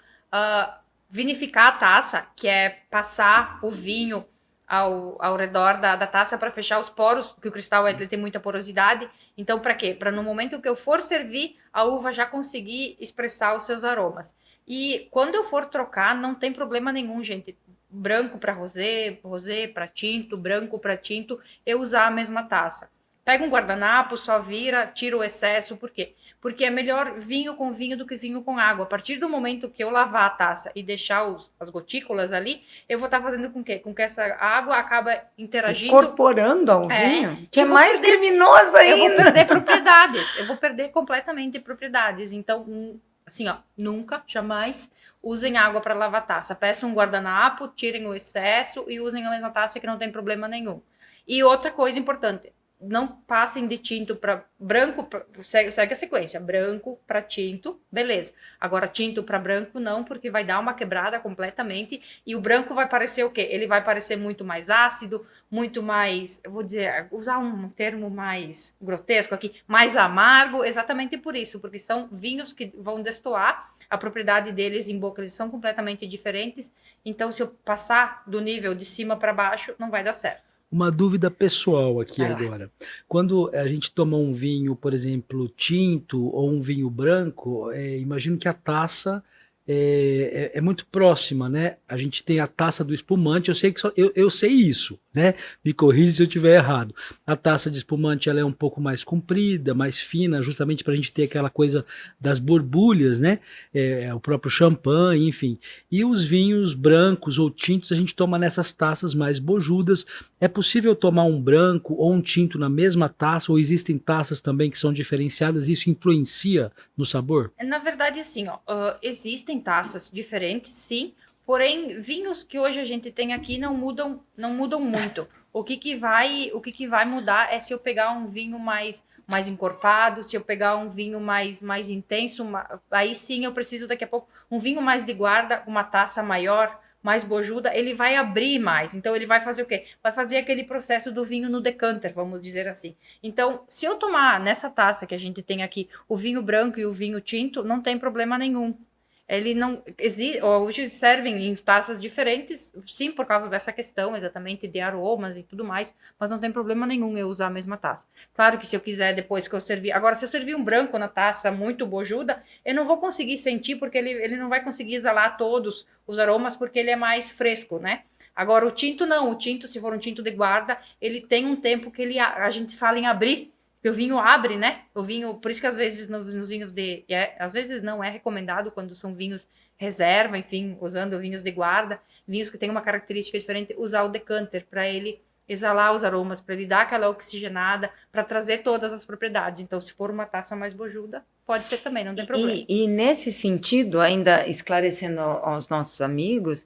vinificar a taça, que é passar o vinho ao redor da taça para fechar os poros, porque o cristal ele tem muita porosidade. Então, para quê? Para no momento que eu for servir, a uva já conseguir expressar os seus aromas. E quando eu for trocar, não tem problema nenhum, gente. Branco para rosé, rosé para tinto, branco para tinto, eu usar a mesma taça. Pega um guardanapo, só vira, tira o excesso, por quê? Porque é melhor vinho com vinho do que vinho com água. A partir do momento que eu lavar a taça e deixar as gotículas ali, eu vou estar fazendo com quê? Com que essa água acaba interagindo... Incorporando ao vinho, que é eu vou mais perder- criminoso Eu vou ainda. perder propriedades. Eu vou perder completamente propriedades. Então, assim, ó, nunca, jamais usem água para lavar taça. Peçam um guardanapo, tirem o excesso e usem a mesma taça que não tem problema nenhum. E outra coisa importante, não passem de tinto para branco, segue a sequência, branco para tinto, beleza. Agora tinto para branco não, porque vai dar uma quebrada completamente e o branco vai parecer o quê? Ele vai parecer muito mais ácido, muito mais, eu vou dizer, usar um termo mais grotesco aqui, mais amargo, exatamente por isso, porque são vinhos que vão destoar, a propriedade deles em boca eles são completamente diferentes, então se eu passar do nível de cima para baixo, não vai dar certo. Uma dúvida pessoal aqui Vai lá. agora. Quando a gente toma um vinho, por exemplo, tinto ou um vinho branco, imagino que a taça é muito próxima, né? A gente tem a taça do espumante, eu sei que eu sei isso, né? Me corrija se eu estiver errado. A taça de espumante ela é um pouco mais comprida, mais fina, justamente para a gente ter aquela coisa das borbulhas, né? O próprio champanhe, enfim. E os vinhos brancos ou tintos a gente toma nessas taças mais bojudas. É possível tomar um branco ou um tinto na mesma taça, ou existem taças também que são diferenciadas e isso influencia no sabor? Na verdade, assim, ó, existem taças diferentes, sim, porém, vinhos que hoje a gente tem aqui não mudam muito. O que vai mudar é se eu pegar um vinho mais encorpado, se eu pegar um vinho mais intenso, aí sim eu preciso daqui a pouco um vinho mais de guarda, uma taça maior, mais bojuda, ele vai abrir mais. Então ele vai fazer o quê? Vai fazer aquele processo do vinho no decanter, vamos dizer assim. Então, se eu tomar nessa taça que a gente tem aqui o vinho branco e o vinho tinto, não tem problema nenhum. Ele não hoje servem em taças diferentes, sim, por causa dessa questão exatamente de aromas e tudo mais, mas não tem problema nenhum eu usar a mesma taça. Claro que se eu quiser depois que eu servir, agora se eu servir um branco na taça muito bojuda, eu não vou conseguir sentir porque ele não vai conseguir exalar todos os aromas porque ele é mais fresco, né? Agora o tinto não, o tinto se for um tinto de guarda, ele tem um tempo que a gente fala em abrir. Porque o vinho abre, né? O vinho, por isso que às vezes nos vinhos às vezes não é recomendado quando são vinhos reserva, enfim, usando vinhos de guarda, vinhos que têm uma característica diferente, usar o decanter para ele exalar os aromas, para ele dar aquela oxigenada, para trazer todas as propriedades. Então, se for uma taça mais bojuda, pode ser também, não tem problema. E nesse sentido, ainda esclarecendo aos nossos amigos,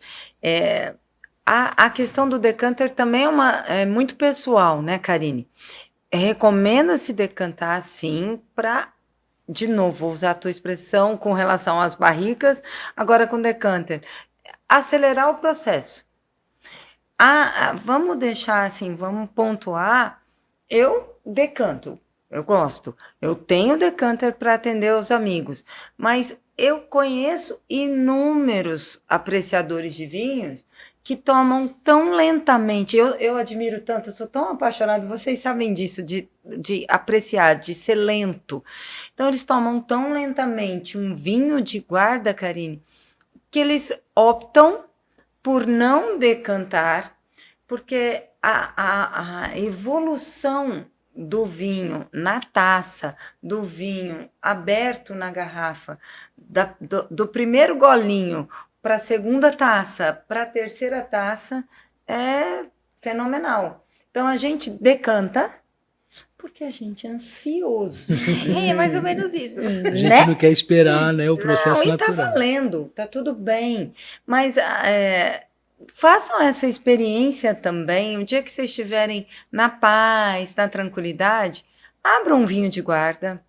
a questão do decanter também é muito pessoal, né, Karine? Recomenda-se decantar, sim, para, de novo, vou usar a tua expressão com relação às barricas, agora com decanter, acelerar o processo. Vamos deixar assim, vamos pontuar, eu decanto, eu gosto, eu tenho decanter para atender os amigos, mas eu conheço inúmeros apreciadores de vinhos que tomam tão lentamente. Eu admiro tanto, eu sou tão apaixonada, vocês sabem disso, de apreciar, de ser lento. Então, eles tomam tão lentamente um vinho de guarda, Karine, que eles optam por não decantar, porque a evolução do vinho na taça, do vinho aberto na garrafa, do primeiro golinho para a segunda taça, para a terceira taça, é fenomenal. Então, a gente decanta porque a gente é ansioso. É mais ou menos isso. A gente não quer esperar, né, o processo Não, e natural. tá valendo, tá tudo bem. Mas façam essa experiência também. Um dia que vocês estiverem na paz, na tranquilidade, abram um vinho de guarda.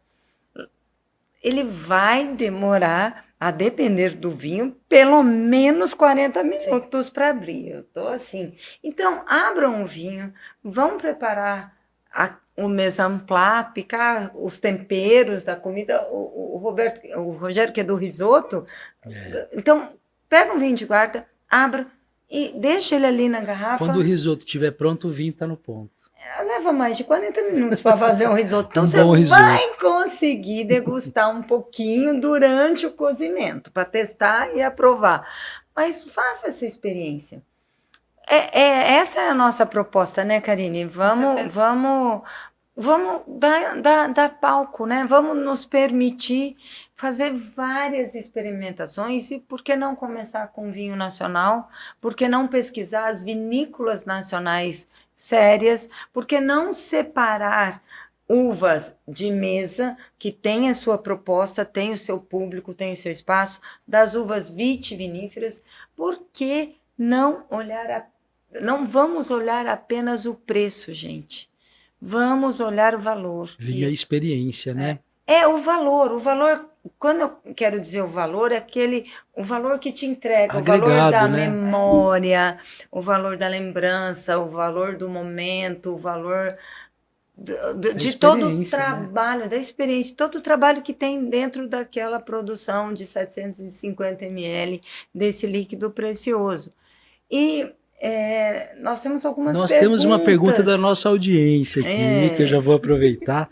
Ele vai demorar, a depender do vinho, pelo menos 40 minutos para abrir. Eu tô assim. Então, abram um vinho, vão preparar o mise en place, picar os temperos da comida. O Rogério, que é do risoto, então, pega um vinho de guarda, abra e deixa ele ali na garrafa. Quando o risoto estiver pronto, o vinho está no ponto. Leva mais de 40 minutos para fazer um risoto. Então, Um você bom vai conseguir degustar um pouquinho durante o cozimento, para testar e aprovar. Mas faça essa experiência. Essa é a nossa proposta, né, Karine? Vamos dar palco, né? Vamos nos permitir fazer várias experimentações e por que não começar com vinho nacional? Por que não pesquisar as vinícolas nacionais sérias? Por que não separar uvas de mesa que tem a sua proposta, tem o seu público, tem o seu espaço, das uvas vitiviníferas? Por que não vamos olhar apenas o preço, gente? Vamos olhar o valor. Vinho é experiência, né? O valor, quando eu quero dizer o valor, é o valor que te entrega, Agregado, o valor da né? memória, o valor da lembrança, o valor do momento, o valor de todo o trabalho, da experiência, todo o trabalho que tem dentro daquela produção de 750 ml desse líquido precioso. E nós temos algumas perguntas. Nós temos uma pergunta da nossa audiência aqui, que eu já vou aproveitar.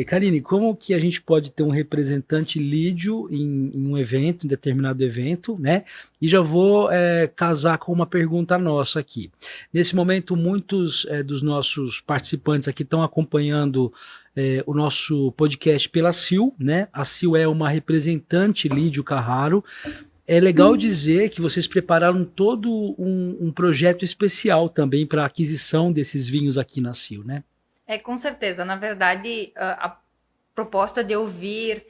Karine, como que a gente pode ter um representante lídio em um evento, em determinado evento, né? E já vou casar com uma pergunta nossa aqui. Nesse momento, muitos dos nossos participantes aqui estão acompanhando o nosso podcast pela Sil, né? A Sil é uma representante Lídio Carraro. É legal dizer que vocês prepararam todo um projeto especial também para a aquisição desses vinhos aqui na Sil, né? Com certeza. Na verdade, a proposta de eu vir,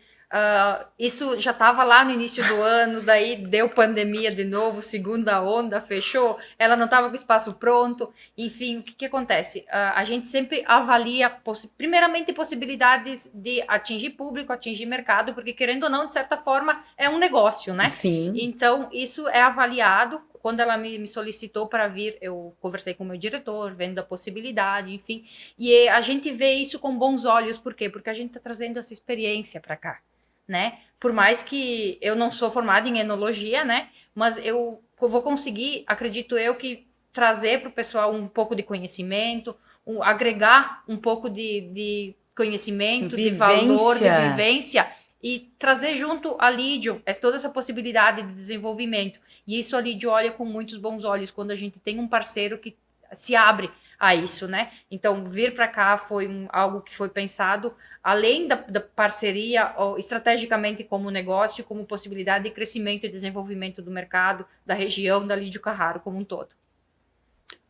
isso já estava lá no início do ano, daí deu pandemia de novo, segunda onda, fechou, ela não estava com o espaço pronto, enfim, o que acontece? A gente sempre avalia, primeiramente, possibilidades de atingir público, atingir mercado, porque querendo ou não, de certa forma, é um negócio, né? Sim. Então, isso é avaliado. Quando ela me solicitou para vir, eu conversei com o meu diretor, vendo a possibilidade, enfim. E a gente vê isso com bons olhos. Por quê? Porque a gente está trazendo essa experiência para cá, né? Por mais que eu não sou formada em enologia, né? Mas eu vou conseguir, acredito eu, que trazer para o pessoal um pouco de conhecimento, agregar um pouco de conhecimento, de valor, de vivência, e trazer junto a Lídio toda essa possibilidade de desenvolvimento. E isso a Lídio olha com muitos bons olhos quando a gente tem um parceiro que se abre a isso, né? Então, vir para cá foi algo que foi pensado, além da parceria, estrategicamente como negócio, como possibilidade de crescimento e desenvolvimento do mercado, da região, da Lídio Carraro como um todo.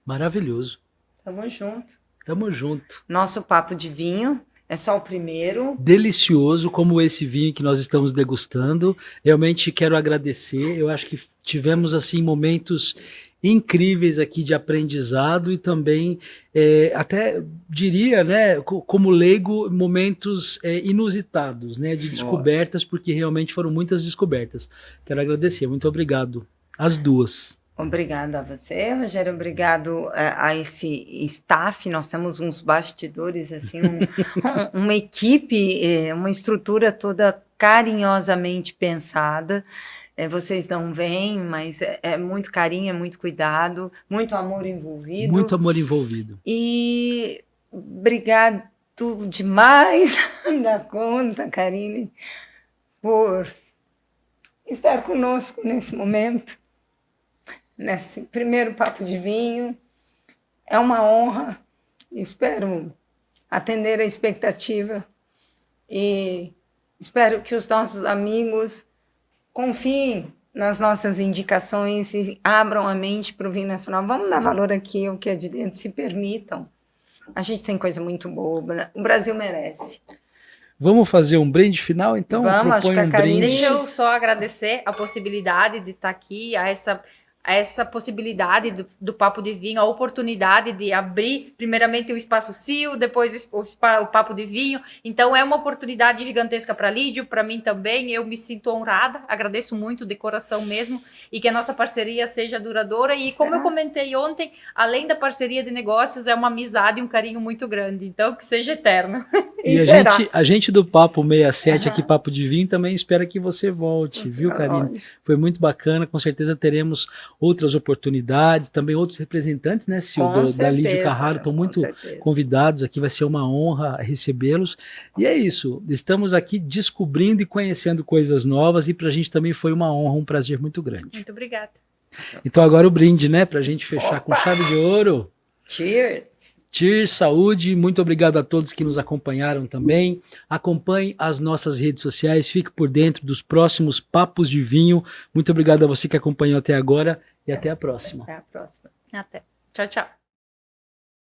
Maravilhoso. Tamo junto. Tamo junto. Nosso papo de vinho é só o primeiro. Delicioso, como esse vinho que nós estamos degustando. Realmente quero agradecer. Eu acho que tivemos assim momentos incríveis aqui de aprendizado e também, até diria, né, como leigo, momentos inusitados, né, de descobertas, porque realmente foram muitas descobertas. Quero agradecer. Muito obrigado. As duas. Obrigada a você, Rogério, obrigado a esse staff, nós temos uns bastidores, assim, uma equipe, uma estrutura toda carinhosamente pensada, vocês não veem, mas é muito carinho, é muito cuidado, muito amor envolvido. Muito amor envolvido. E obrigado demais da conta, Karine, por estar conosco nesse momento. Nesse primeiro papo de vinho, é uma honra, espero atender a expectativa e espero que os nossos amigos confiem nas nossas indicações e abram a mente para o vinho nacional. Vamos dar valor aqui ao que é de dentro, se permitam. A gente tem coisa muito boa, o Brasil merece. Vamos fazer um brinde final, então? Vamos, acho que a Karine... Deixa eu só agradecer a possibilidade de estar aqui, a essa possibilidade do Papo de Vinho, a oportunidade de abrir primeiramente o Espaço Sil, depois o Papo de Vinho. Então é uma oportunidade gigantesca para Lídio, para mim também. Eu me sinto honrada, agradeço muito de coração mesmo, e que a nossa parceria seja duradoura. E como eu comentei ontem, além da parceria de negócios, é uma amizade e um carinho muito grande. Então que seja eterno. E a gente do Papo 67 aqui, Papo de Vinho, também espera que você volte, viu, Karine? Foi muito bacana, com certeza teremos outras oportunidades, também outros representantes, né, Sil, Com da Lídio certeza, Carraro, estão com muito certeza. convidados aqui, vai ser uma honra recebê-los. E é isso, estamos aqui descobrindo e conhecendo coisas novas e para a gente também foi uma honra, um prazer muito grande. Muito obrigada. Então agora o brinde, né, para a gente fechar com chave de ouro. Cheers! Cheers, saúde, muito obrigado a todos que nos acompanharam também. Acompanhe as nossas redes sociais, fique por dentro dos próximos Papos de Vinho. Muito obrigado a você que acompanhou até agora e até a próxima. Até a próxima. Até. Tchau, tchau.